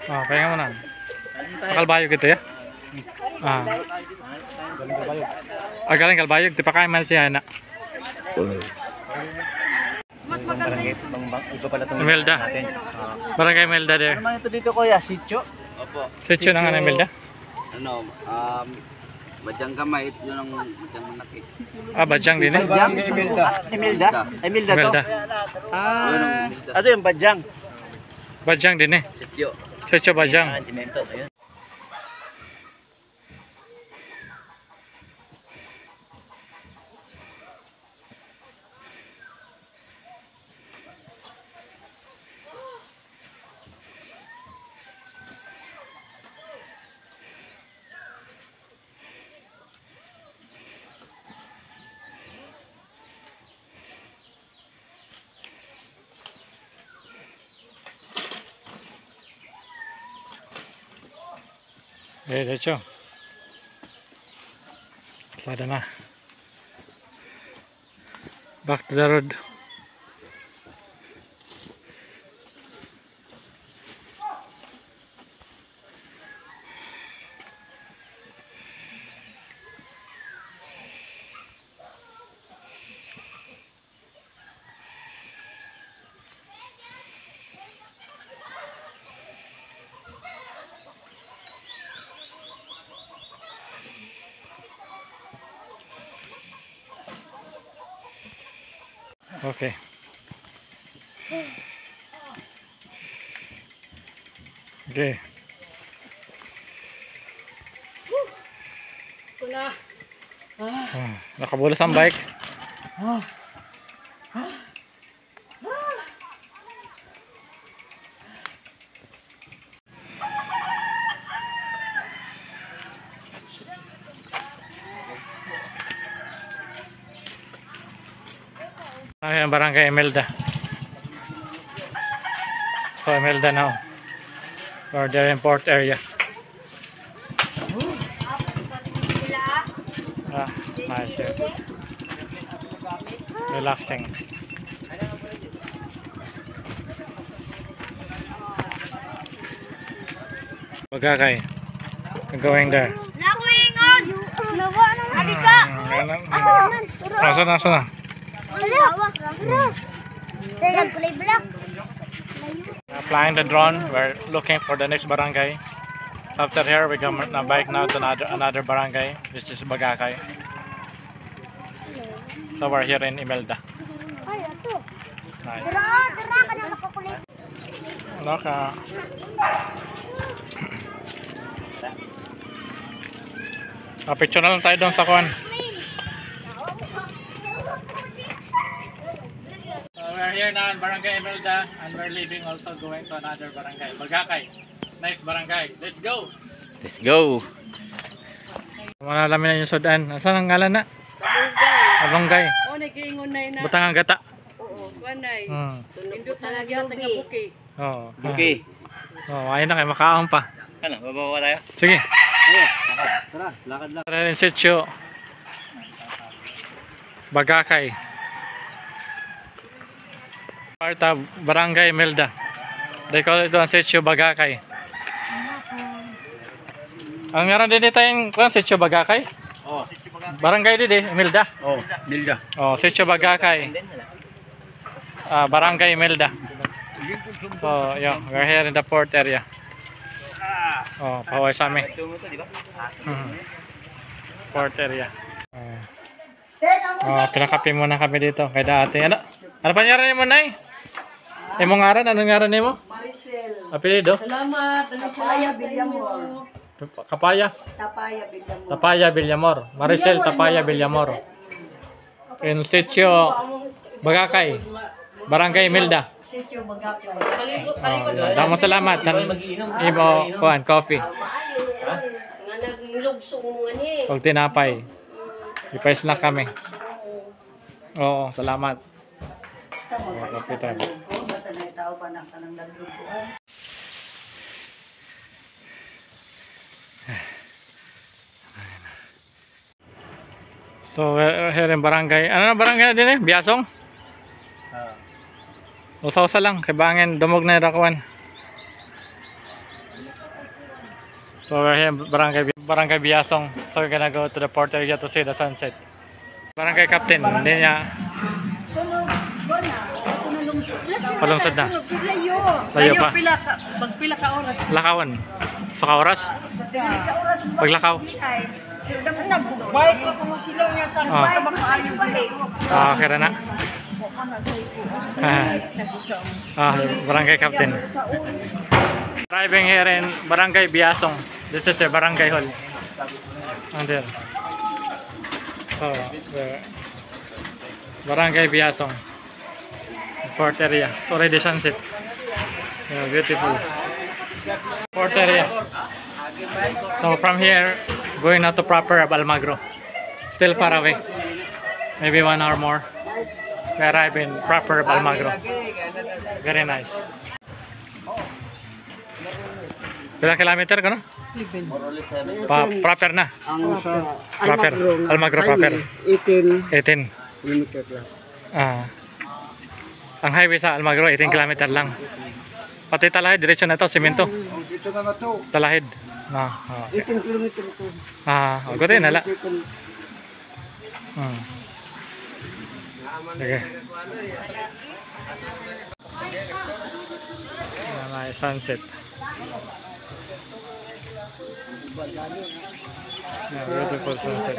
Oh, kaya mo na. Kalbayog ito ya? Ah. Galing Kalbayog, di pa kaya mal siya na. Mas maganda Barangay iba pala itong Imelda. natin. Barangay Imelda there. Ano man ito dito kuya? Sityo? Opo. Sityo na nga na Imelda? Ano, Badyang Gamay, yun ang Badyang Malaki. Ah, Badyang din eh. Badyang? Imelda. Imelda? Imelda to? Imelda. Yun ang Imelda. Ato yung Badyang? Badyang din eh. Sityo. Sityo Badyang. Cemento. Ayun. Eh, diretso. Sada na. Back to the road. Okay. Okay. Kuna. Nakabulas ang bike. Ayan, Barangay Imelda. So, Imelda now. Or the import area. Yeah, nice. Yeah. Relaxing. Bagakay. Going there. Going on. Lawa nang halika. Nasa na? Teka, kulay black. Flying the drone. We're looking for the next barangay. After here, we come na bike now to another barangay, which is Bagakay. So we're here in Imelda. Ay, ato. Nice. Tara ka na makakulay. Loka. Picture na lang tayo doon sa kuwan. So we're here now in Barangay Imelda and we're leaving also going to another barangay, Bagakay. Nice barangay. Let's go! Let's go. Malalamin na yung sudan. Asan ang ngalan na? Abonggay. O, nag-iingon na yun na. Butang ang gata. Oo, wanay. Hmm. Indot na nagyan taga buki. Oo. Okay. Oh, ayun na kayo. Makaang pa. Ano, babawa tayo? Sige. Tara, lakad lang. Tara rin sityo. Bagakay. Part of Barangay Imelda. They call it ang sityo Bagakay. Ang ngaran din dito yung sityo Bagakay? Oh. Barangay din Imelda. Oh, Milda. Oh, sityo Bagakay. Barangay Imelda. So, yeah, we're here in the port area. Oh, paway sa amin. Port area. Oh, pinakapi muna kami dito kay dati. Ano pa ngaran mo, Nay? Imong ngaran, anong ngaran nimo? Maricel. Apelyido? Salamat. Tapaya Villamor. Kapaya? Tapaya Villamor. Tapaya Villamor. Maricel Tapaya Villamor. In sitio Bagakay. Barangay Imelda. Sitio Bagakay. Oh, damo salamat kan imo kuan coffee. Nga naglugsong mo nga ni. Pag tinapay. Ipais na kami. Oo, salamat. Coffee tayo. Basta na tao pa na kanang nagluguan. So, here in barangay. Ano na barangay din eh? Biasong? Usa-usa lang. Kay bangin, dumog na yung rakuan. So, we're here in barangay Biasong. So, we're gonna go to the port area to see the sunset. Barangay Captain. Hindi niya. Sunog, bona. Ako na lungsod. Palungsod na. Layo. Layo pa. Magpila ka oras. Lakawan. So, ka oras? Sa ka oras mo. Paglakaw. Dapat na bike ko kung sila niya sa Ah. makaayon balik. Okay na na. Barangay Captain. Driving here in Barangay Biasong. This is the Barangay Hall. And there. So, Barangay Biasong. Port area. So, already sunset. Yeah, beautiful. Port area. So, from here, going now to proper Almagro. Still far away. Maybe 1 hour more. We arrive in proper Almagro. Very nice. Ilang kilometer ka no? 7. Proper na. Ang sa Proper. Almagro proper. 18 18. kilometer lang. Ang highway sa Almagro 18 kilometer lang. Pati Talahid, diretso na to, simento. Dito na ba to? Talahid. 18 kilometer to. Good nala. Sige. May sunset. Yeah, beautiful sunset.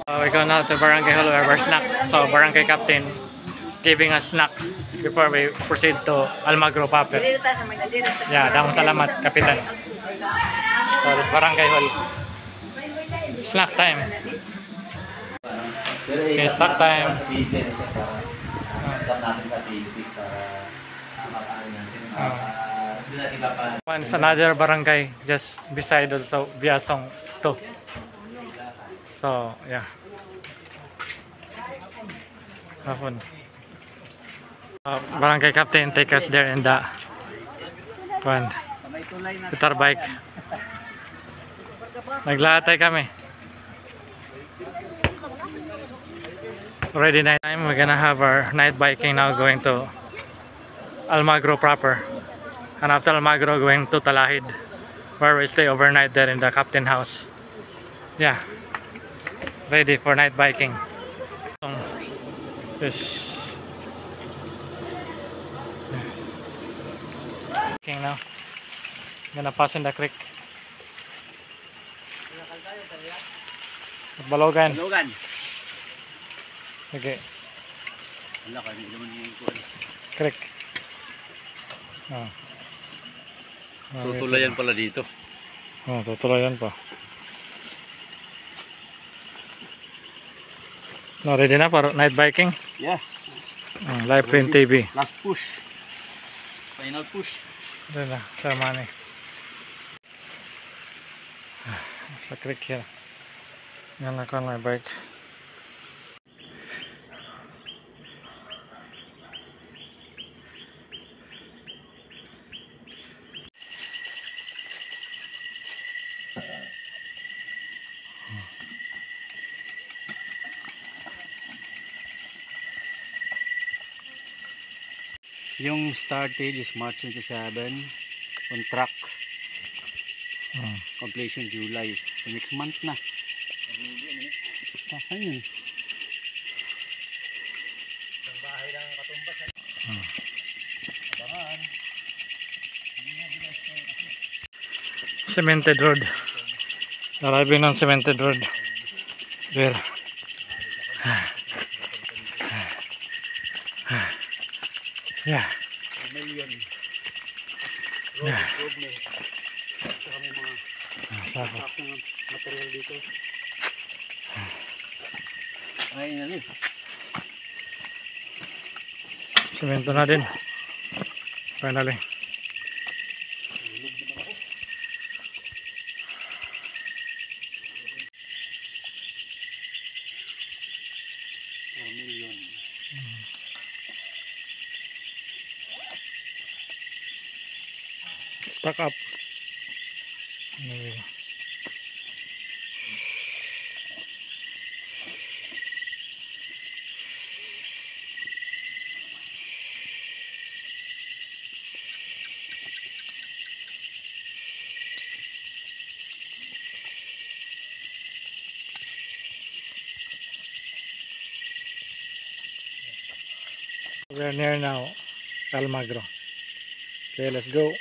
We go now to Barangay Hall where we're snack. So Barangay Captain giving us snack before we proceed to Almagro Paper. Yeah, damong salamat, Kapitan. So this Barangay Hall. Snack time. Okay, snack time. Once another barangay just beside also Biasong 2. So yeah. Barangay Captain take us there in the Kwan. Guitar bike. Naglatay kami. Already night time. We're gonna have our night biking now, going to Almagro proper. And after Almagro, going to Talahid, where we stay overnight there in the captain house. Yeah. Ready for night biking. This biking now. Gonna pass in the creek. Balogan. Logan. Okay. Wala ka, hindi naman yung ko. Creek. Oh. Tutulayan pala dito. Oh, tutulayan pa. No, ready na para night biking? Yes. Live Print TV. Last push. Final push. Doon na, sa Mani. Sa creek here. Yan ako on my bike. Yung started is March 27 on track. Completion July. So next month na. Ayun. Cemented road. Arriving on cemented road. There. Yeah. Yeah. Sako. Material dito. Ayun na rin. Semento na din. Finally. Stack up. We're near now Almagro. Okay, let's go.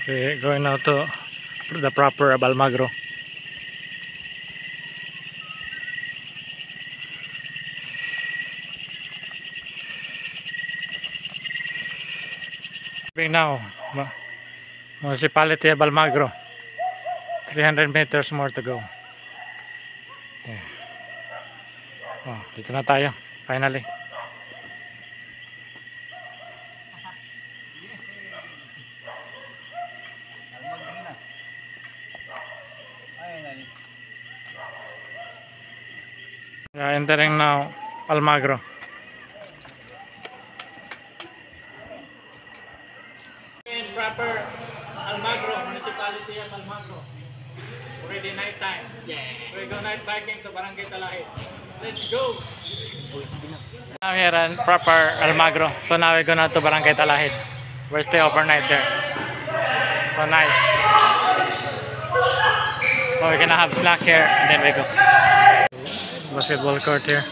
Okay, going now to the proper of Almagro. Now, municipality of Almagro. 300 meters more to go. Okay. Oh, dito na tayo. Finally. We are entering now Almagro. Proper Almagro, municipality of Almagro. Already night time. Yeah. We go night biking to Barangay Talahid. Let's go. Now here in proper Almagro. So now we're gonna to Barangay Talahid. We'll stay overnight there. So nice. So we're gonna have snack here and then we go. Basketball court here.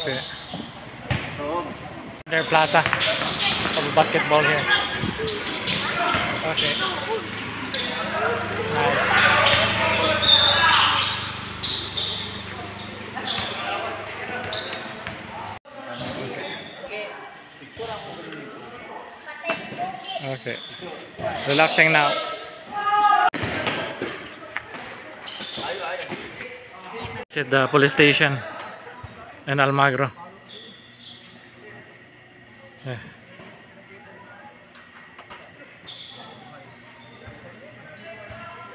Okay. There plaza of basketball here. Okay. Nice. Okay. Relaxing now. At the police station in Almagro. Yeah.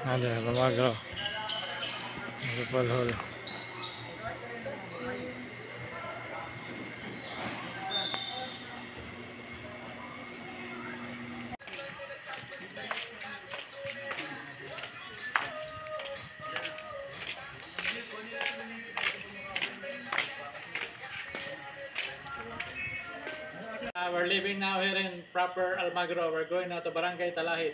Almagro. Municipal Hall. We're leaving now here in proper Almagro. We're going now to Barangay Talahid.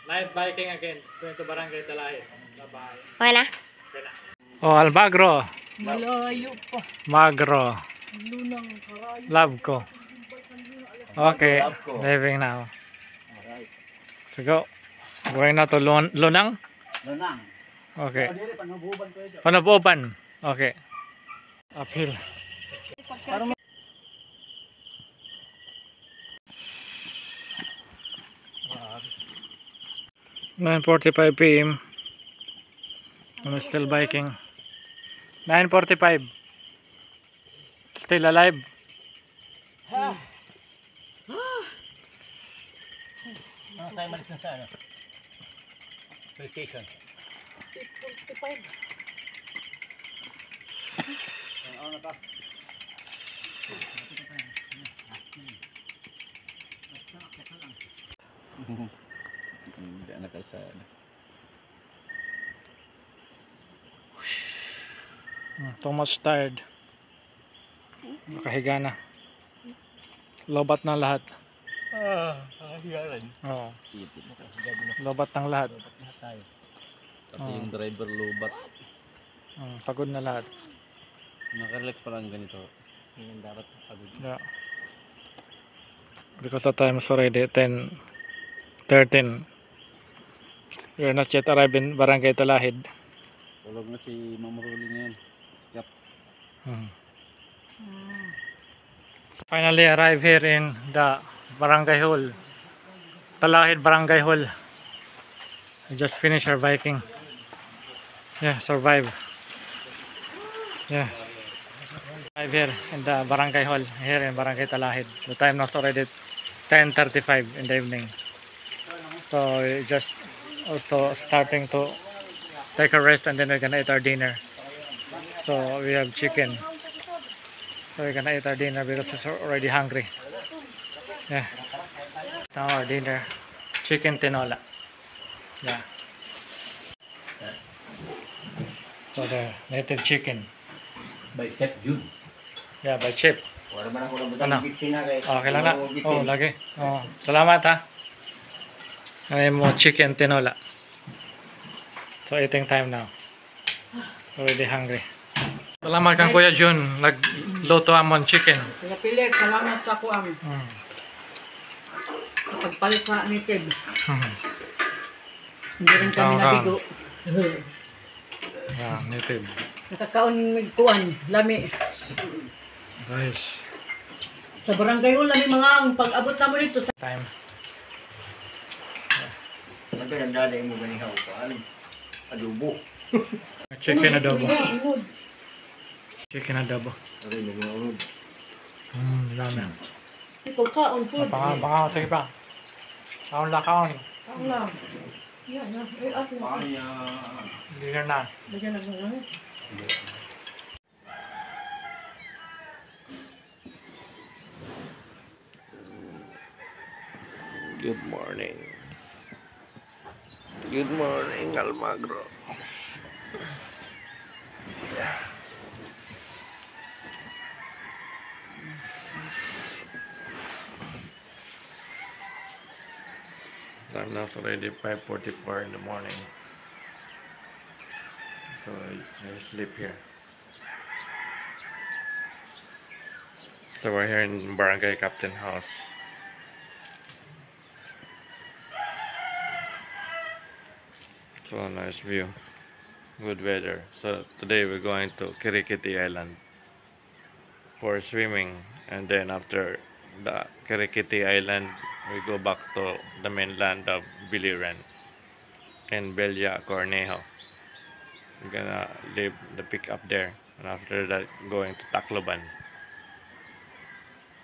Night biking again. Going to Barangay Talahid. Bye-bye. Okay na? Okay na. Oh, Almagro. Malayo pa. Magro. Lunang karayo. Love ko. Okay. Leaving now. So go. Going now to Lunang? Lunang. Okay. Dili panububan ko ito. Panabuban. Okay. Uphill. 9:45 p.m. I'm still biking. 9:45. Still alive. Ano tayo malis na sa ano? PlayStation. 55. Ano na pa? Hindi na kalsada. Too much tired. Nakahiga na. Lobat na lahat. Hiyaran. Oo. Lobat ng lahat. Pati yung driver lubat. Pagod na lahat. Nakarelax pa lang ganito. Yung dapat pagod. Yeah. Because the time is already 10:13. We are not yet arrived in Barangay Talahid. Tulog na si Ma'am Rolly ngayon. Finally arrived here in the Barangay Hall. Talahid Barangay Hall. I just finished our biking. Yeah, survive. Yeah. Arrived here in the Barangay Hall, here in Barangay Talahid. The time now is already 10:35 in the evening. So we just also starting to take a rest, and then we're gonna eat our dinner. So we have chicken. So we're gonna eat our dinner because we're already hungry. Yeah. Now our dinner, chicken tinola. Yeah. So the native chicken. By Chef June. Yeah, by Chip. Wala man ako lang Ano? butang gitsin na kay. Okay lang na. Oh, lagi. Oh, salamat ha. Ay mo chicken tinola. So eating time now. Already hungry. Salamat kang Kuya Jun. Nagluto amon chicken. Kaya pilit, salamat sa kuam. Pagpalit sa native. Hindi rin kami nabigo. Yeah, native. Nakakaon ng kuan, lami. Guys, Sa barangay hall lami mga ang pag-abot na mo dito sa time. Sabi ang daday mo ganihaw paan. Adobo. Chicken adobo. Chicken adobo. Ari mo ginulod. Dami. ito kaon food. Baka, sige pa. Kaon la kaon. Ang lang. Yan na. At na. Dinner na. Bagyan na lang. Good morning. Good morning, Almagro. Time now is already 5:44 in the morning. So I sleep here. So we're here in Barangay Captain House. So nice view, good weather. So today we're going to Kirikiti Island for swimming, and then after the Kirikiti Island we go back to the mainland of Biliran and Belia Cornejo. we're gonna leave the pickup there, and after that going to Tacloban.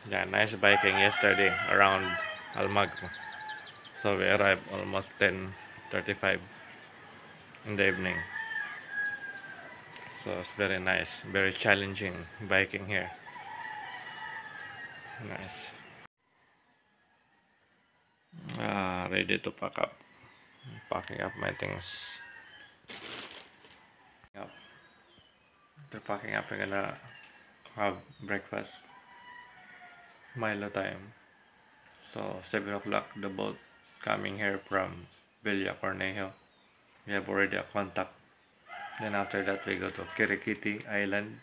Yeah, nice biking yesterday around Almagro. So we arrived almost 10:35 in the evening. So it's very nice, very challenging biking here. Nice. Ready to pack up. Packing up my things. Yep. After packing up, I'm gonna have breakfast. Milo time. So 7 o'clock, the boat coming here from Villa Cornejo. We have already a contact. Then after that, we go to Kirikiti Island,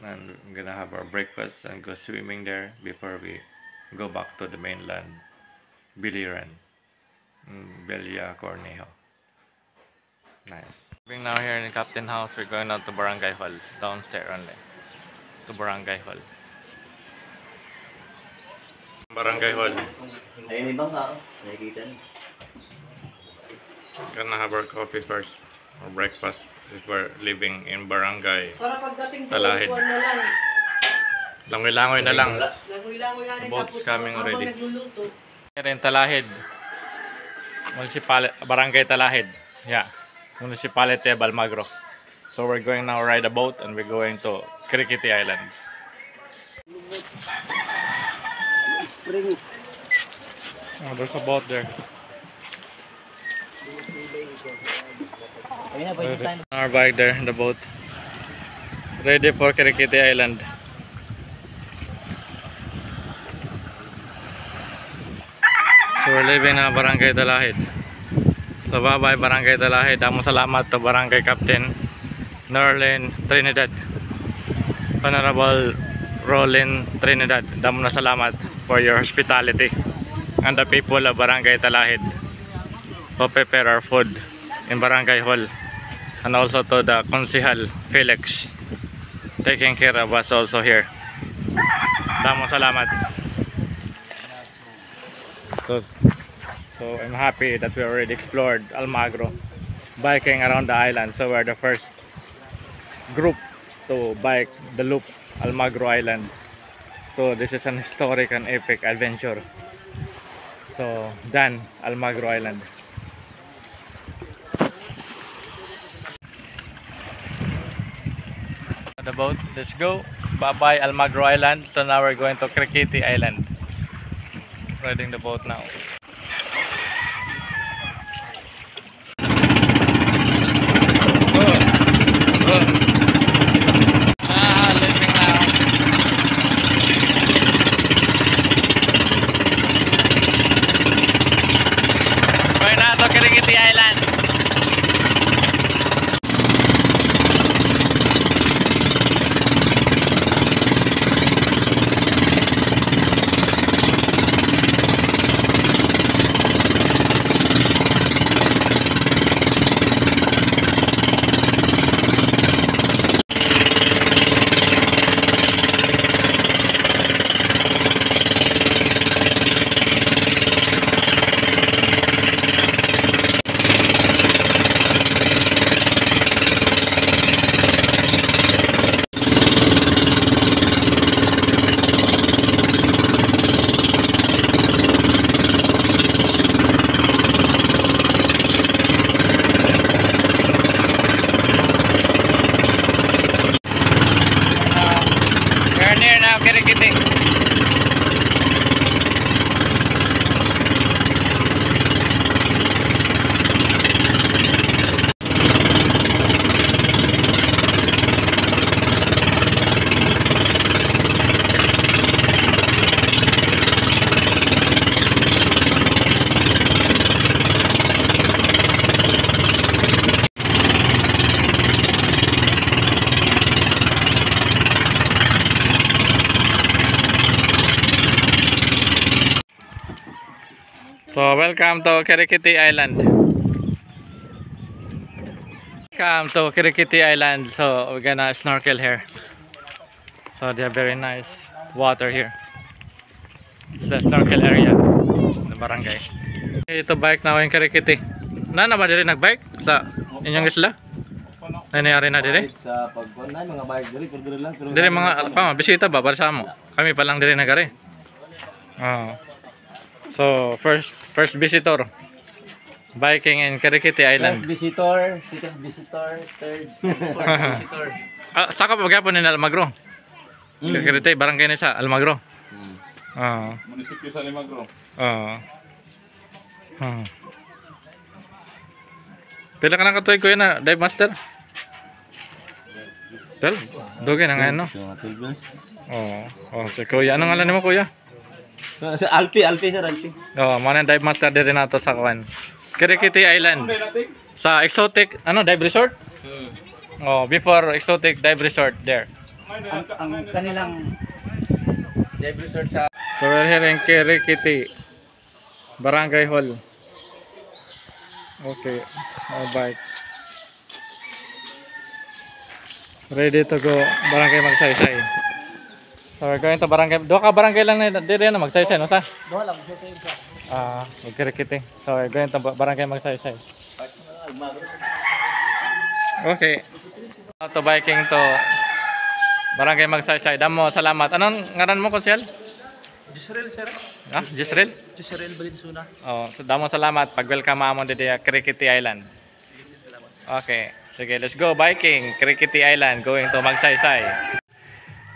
and we're gonna have our breakfast and go swimming there before we go back to the mainland, Biliran, Villa Cornejo. Nice. Being now here in Captain House, we're going out to Barangay Hall, downstairs only, to Barangay Hall. Barangay Hall. Ayun ibang tao. Nakikita niyo. Gonna have our coffee first, or breakfast, before leaving in Barangay. Para pagdating doon, Talahid. kuwan na lang. Langoy-langoy na lang. Langoy-langoy yan. Boat's Tapos coming habang already. nagluluto. Here in Talahid, Barangay Talahid. Yeah, Municipality of Almagro. So we're going now ride a boat, and we're going to Kirikiti Island. Spring. Oh, there's a boat there. Our bike there, the boat. Ready for Kirikiti Island. So we're leaving na Barangay Talahid. So bye-bye Barangay Talahid. Damo salamat to Barangay Captain Norlin Trinidad. Honorable Rolin Trinidad. Damo na salamat for your hospitality. And the people of Barangay Talahid who prepare our food in Barangay Hall. And also to the Konsihal Felix taking care of us also here. Damo salamat. So I'm happy that we already explored Almagro, biking around the island. So we're the first group to bike the loop Almagro Island. So this is an historic and epic adventure. So done, Almagro Island. The boat, let's go. Bye bye Almagro Island. So now we're going to Kirikiti Island. Riding the boat now. Leaving now. Going now to Kirikiti Island. Kirikiti. So welcome to Kirikiti Island. Welcome to Kirikiti Island. So we're gonna snorkel here. So they have very nice water here. It's the snorkel area in the barangay. Ito bike na in Kirikiti. Na ba diri nagbike sa inyong isla? Nangyari na dire? Sa pagkuhan na, mga bayad diri, pero lang. Pero Dire mga bisita ba para sa mo? Kami pa lang dire nagari. Oh. So, first visitor. Biking in Kirikiti Island. First visitor, second visitor, third, fourth visitor. Saka pa gyapon ni Almagro. Kirikiti barangay ni sa Almagro. Oo. Munisipyo sa Limagro. Oo. Pila ka na katuig kuya na dive master? Del, doge na nga no. Oh, si kuya. Anong ngalan mo kuya? So, Alpi, sir, Alpi. Oh, mana dive master dire nato sa kuan. Kirikiti Island. Sa exotic dive resort? Oh, before exotic dive resort there. Ang kanilang dive resort sa So we're here in Kirikiti Barangay Hall. Okay, bike. Ready to go Barangay Magsaysay. So we're going to Barangay. Doon ka barangay lang na dire na Magsaysay no sa? doon lang sa Kirikiti. So we're going to Barangay Magsaysay. Okay. To biking to Barangay Magsaysay. Damo salamat. Anong ngaran mo konsyel? Jisrael, sir. Jisrael? Jisrael Balinsuna. Oh, so damo salamat pag-welcome mo dito sa Kirikiti Island. Okay. Sige, let's go biking. Kirikiti Island going to Magsaysay.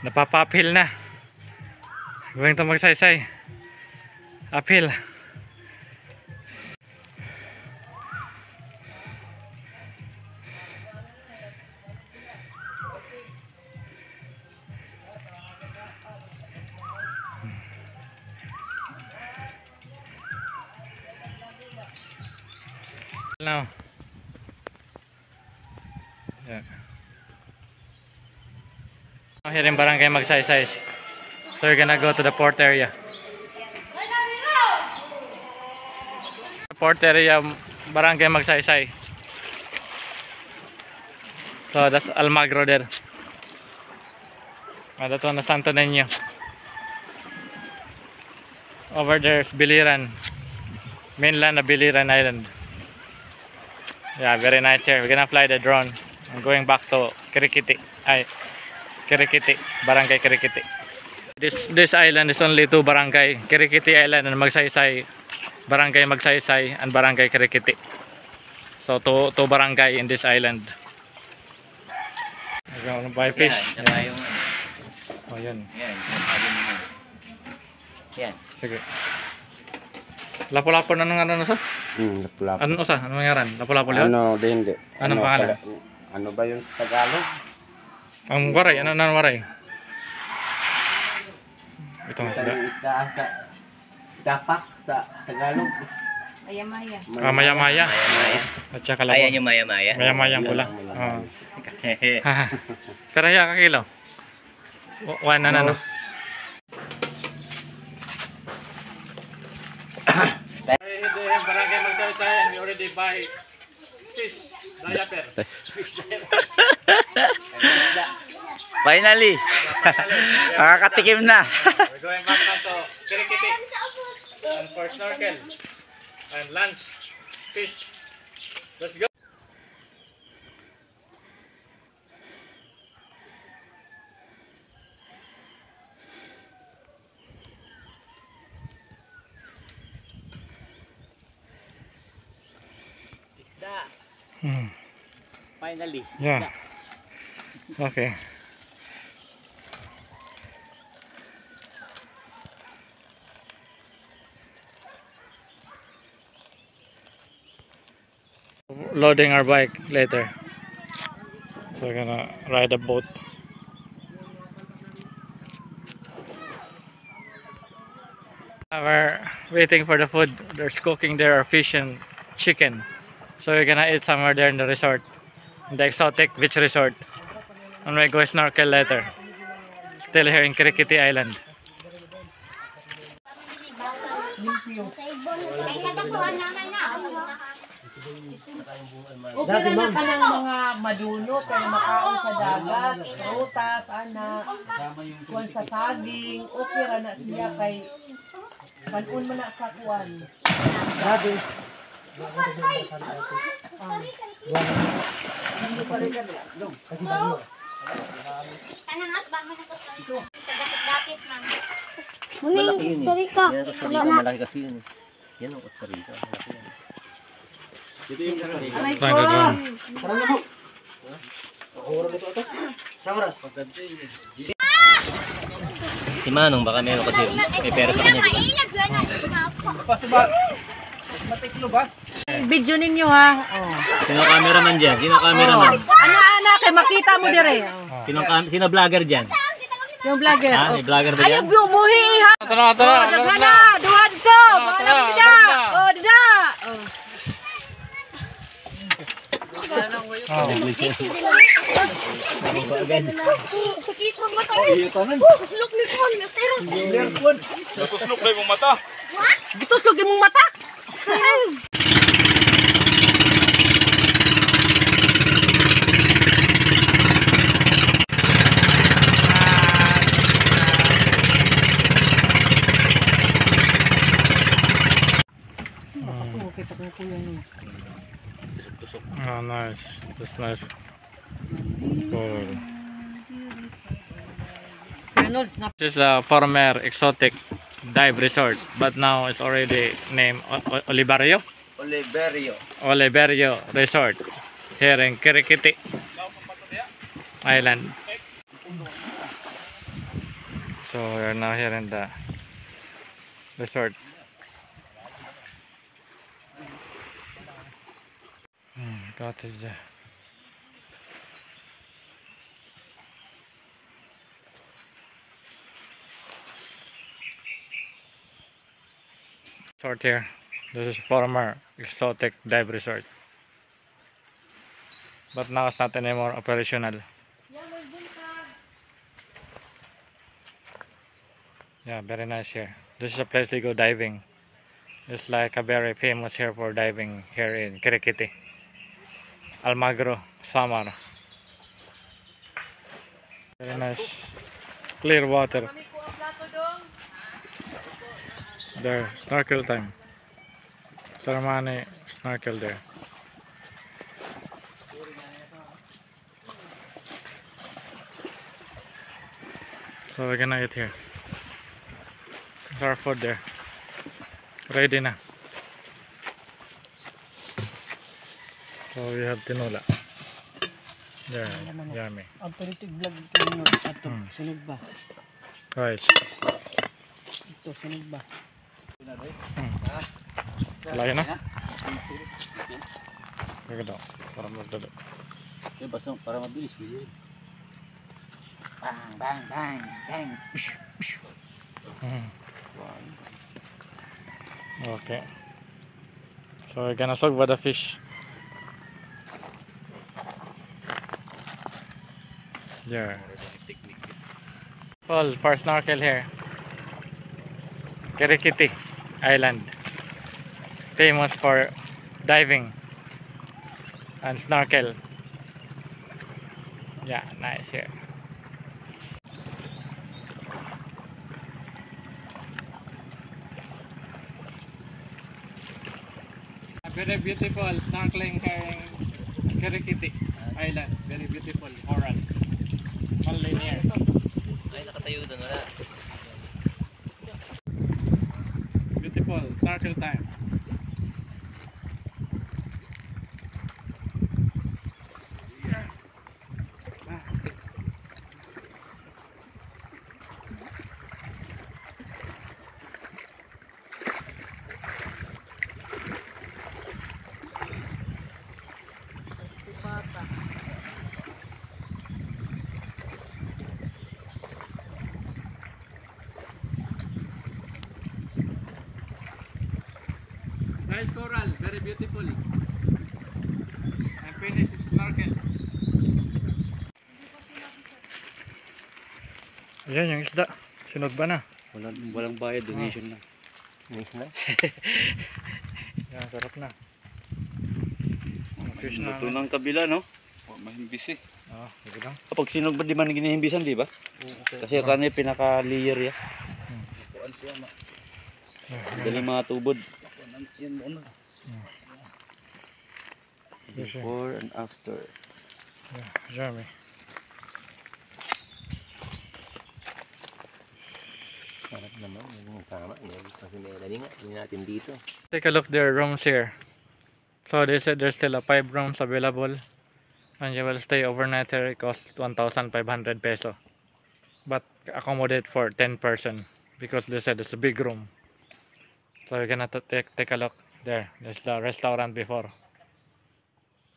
Napapapil na. Going to Magsaysay. Uphill. Now. Yeah. Here in Barangay Magsaysay. So we're gonna go to the port area. Port area, Barangay Magsaysay. So that's Almagro there. Ito na Santo Niño. Over there's Biliran. Mainland na Biliran Island. Yeah, very nice here. We're gonna fly the drone. I'm going back to Kirikiti. Kirikiti, Barangay Kirikiti. This island is only two barangay, Kirikiti Island and Magsaysay. Barangay Magsaysay and Barangay Kirikiti. So two barangay in this island. We're gonna buy fish. Yeah. Oh, yun. Yan. Sige. Lapu-lapu na nung ano sa? Lapu-lapu. Ano sa? Ano ngaran? Lapu-lapu yun? Hindi. Anong pangalan? Ano ba yung sa Tagalog? Ang waray, ano waray? Ito nga sila. Isda sa dapak sa Tagalog. Maya-maya. Maya-maya. At saka labon. Ayan yung maya-maya. Maya-maya ang pula. Karaya ka kilo? One ano? Barangay Magsaysay and we already buy fish. Diaper. Finally! Makakatikim na! We're going back now to Kirikiti. And for snorkel. And lunch. Fish. Let's go. Finally. Yeah. Okay. Loading our bike later. So we're gonna ride a boat. We're waiting for the food. There's cooking there or fish and chicken. So we're gonna eat somewhere there in the resort. The exotic beach resort. And we go snorkel later. Still here in Kirikiti Island. Okay na na ka ng mga madunot kaya makaon sa dagat, prutas, anak, kuwan sa saging, okay ra na siya kay kanon man na sa kuwan. Grabe. Kanangat ba mo nito? Sa dakit-dakit man. Muling Costa Rica. Wala na. Malaki kasi yun. Yan ang Costa Rica. Aray ko! Si Manong baka meron kasi may pera sa kanya. Video ninyo ha. Oh. Sino cameraman dyan? Sino cameraman? Anak, kay makita mo dire. Sino vlogger dyan? Yung vlogger. Ah, may vlogger ba Ay, dyan? yung umuhi ha. Tara, tara. Daghan na, duha dito. Bahala mo dida. Oh, dida. Oh. Sakit mo mata. Kuslok ni Kon, Mr. Gituslog imong mata. Oh, nice. That's nice. Cool. This is a former exotic dive resort, but now it's already named Oliverio Resort here in Kirikiti Island. So we are now here in the resort. Cottage there. Resort here. This is former exotic dive resort, but now it's not anymore operational. Yeah, very nice here. This is a place to go diving. It's like a very famous here for diving here in Kirikiti, Almagro, Samar. Very nice, clear water. There, snorkel time. Saramani snorkel there. So we're gonna eat here. There's our food there. Ready na. So we have tinola. There, yummy. Ang politik vlog kayo ato. Sunog ba? Rice. Ito sunog ba? Lagi na? Lagi daw. Para magdalo. Para mabilis. Bang bang bang bang. Okay. So we're gonna soak by the fish. There. Well, for snorkel here. Kirikiti Island. Famous for diving and snorkel. Yeah, nice here. Very beautiful snorkeling here in Kirikiti Island. Very beautiful coral. Non-linear. Ay, nakatayo doon. Wala. Beautiful snorkel time. Nice coral, very beautiful. And finish snorkel. Ayan yung isda. Sunod ba na? Walang bayad, donation lang. Yan, sarap na. Fish na. Ito ng kabila, no? Mahimbis eh. Sige lang. Kapag sinog ba di man ginihimbisan, di ba? Kasi kanina pinaka-layer ya. Galing mga tubod. Before and after. Yeah, Jeremy. Sarap naman. Yung tama. Kasi may dali nga. Hindi natin dito. Take a look their rooms here. So they said there's still 5 rooms available. And you will stay overnight here. It costs 1,500 peso. But accommodate for 10 person. Because they said it's a big room. So you're gonna take a look there. There's the restaurant before.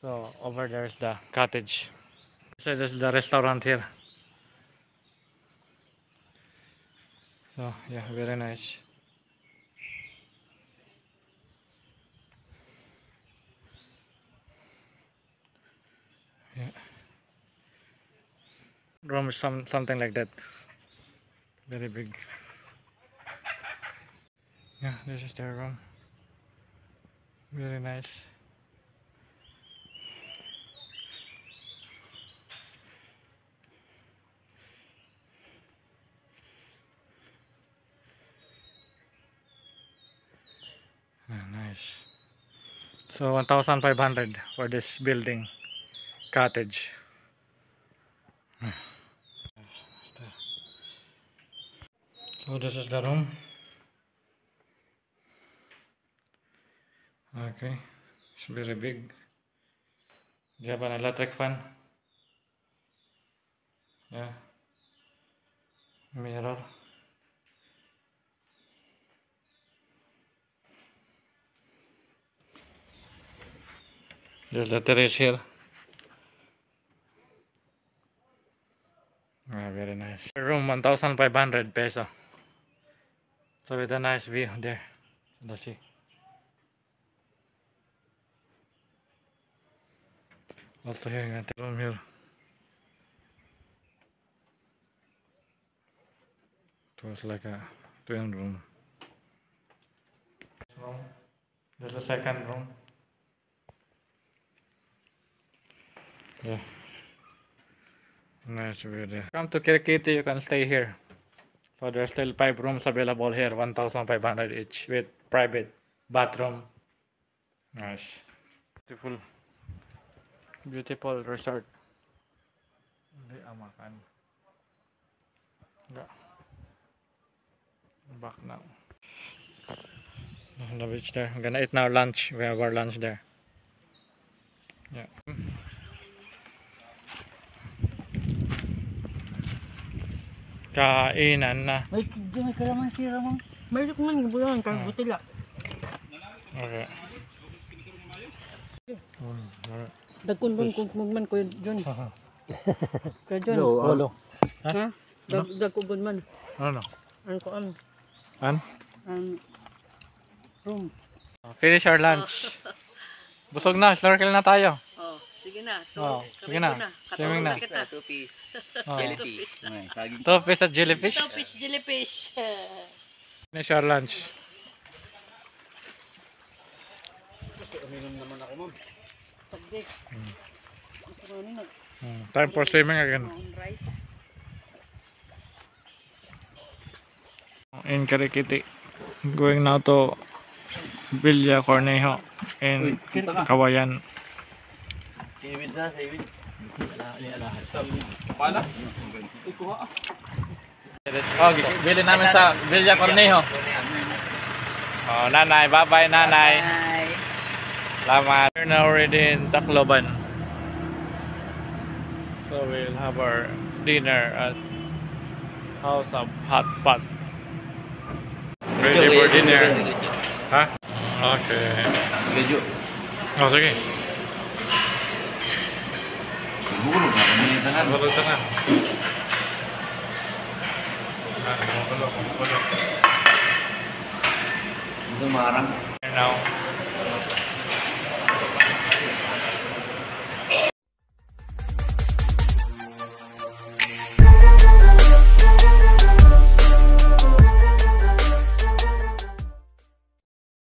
So over there is the cottage. So this is the restaurant here. So yeah, very nice. Yeah. Room is something like that. Very big. Yeah, this is their room. Very nice. Nice. So 1,500 for this building cottage. So this is the room. Okay, it's very big. You have an electric fan. Yeah. Mirror. There's the terrace here. Very nice. Room 1,500 peso. So with a nice view there. The sea. Also here in the room here. It was like a twin room. There's a second room. Yeah. Nice view there. Come to Kirikiti, you can stay here. So there's still 5 rooms available here, 1,500 each with private bathroom. Nice. Beautiful. Beautiful resort. Hindi amakan. Yeah. Back now. On the beach there. I'm gonna eat now lunch. We have our lunch there. Yeah. Kainan na. May kalamansi, Ramang. May man bulan kay butila. Okay. Dagkun man ko John. Kay John. Lolo. Ha? Dagkun man. Ano? Ano ko ano? An? Room. Finish our lunch. Busog na, snorkel na tayo. Oh, sige na. Oh, sige na. Swimming na. Two piece. Oh. Jellyfish. 2 piece at jellyfish. Tapos jellyfish. Finish our lunch. Pagdik. Time for swimming again. Rice. In Kirikiti. Going now to Villa Cornejo in Kawayan. Seaweed na, seaweed. Oh, bili namin sa Villa Cornejo. Oh, nanay, bye-bye nanay. Salamat. We're now already in Tacloban. So we'll have our dinner at House of Hot Pot. Ready for dinner? Ha? Okay. Medyo. Oh, sige. Bulog na kami yung tanan. Bulog na. Bulog. Ito marang. Now,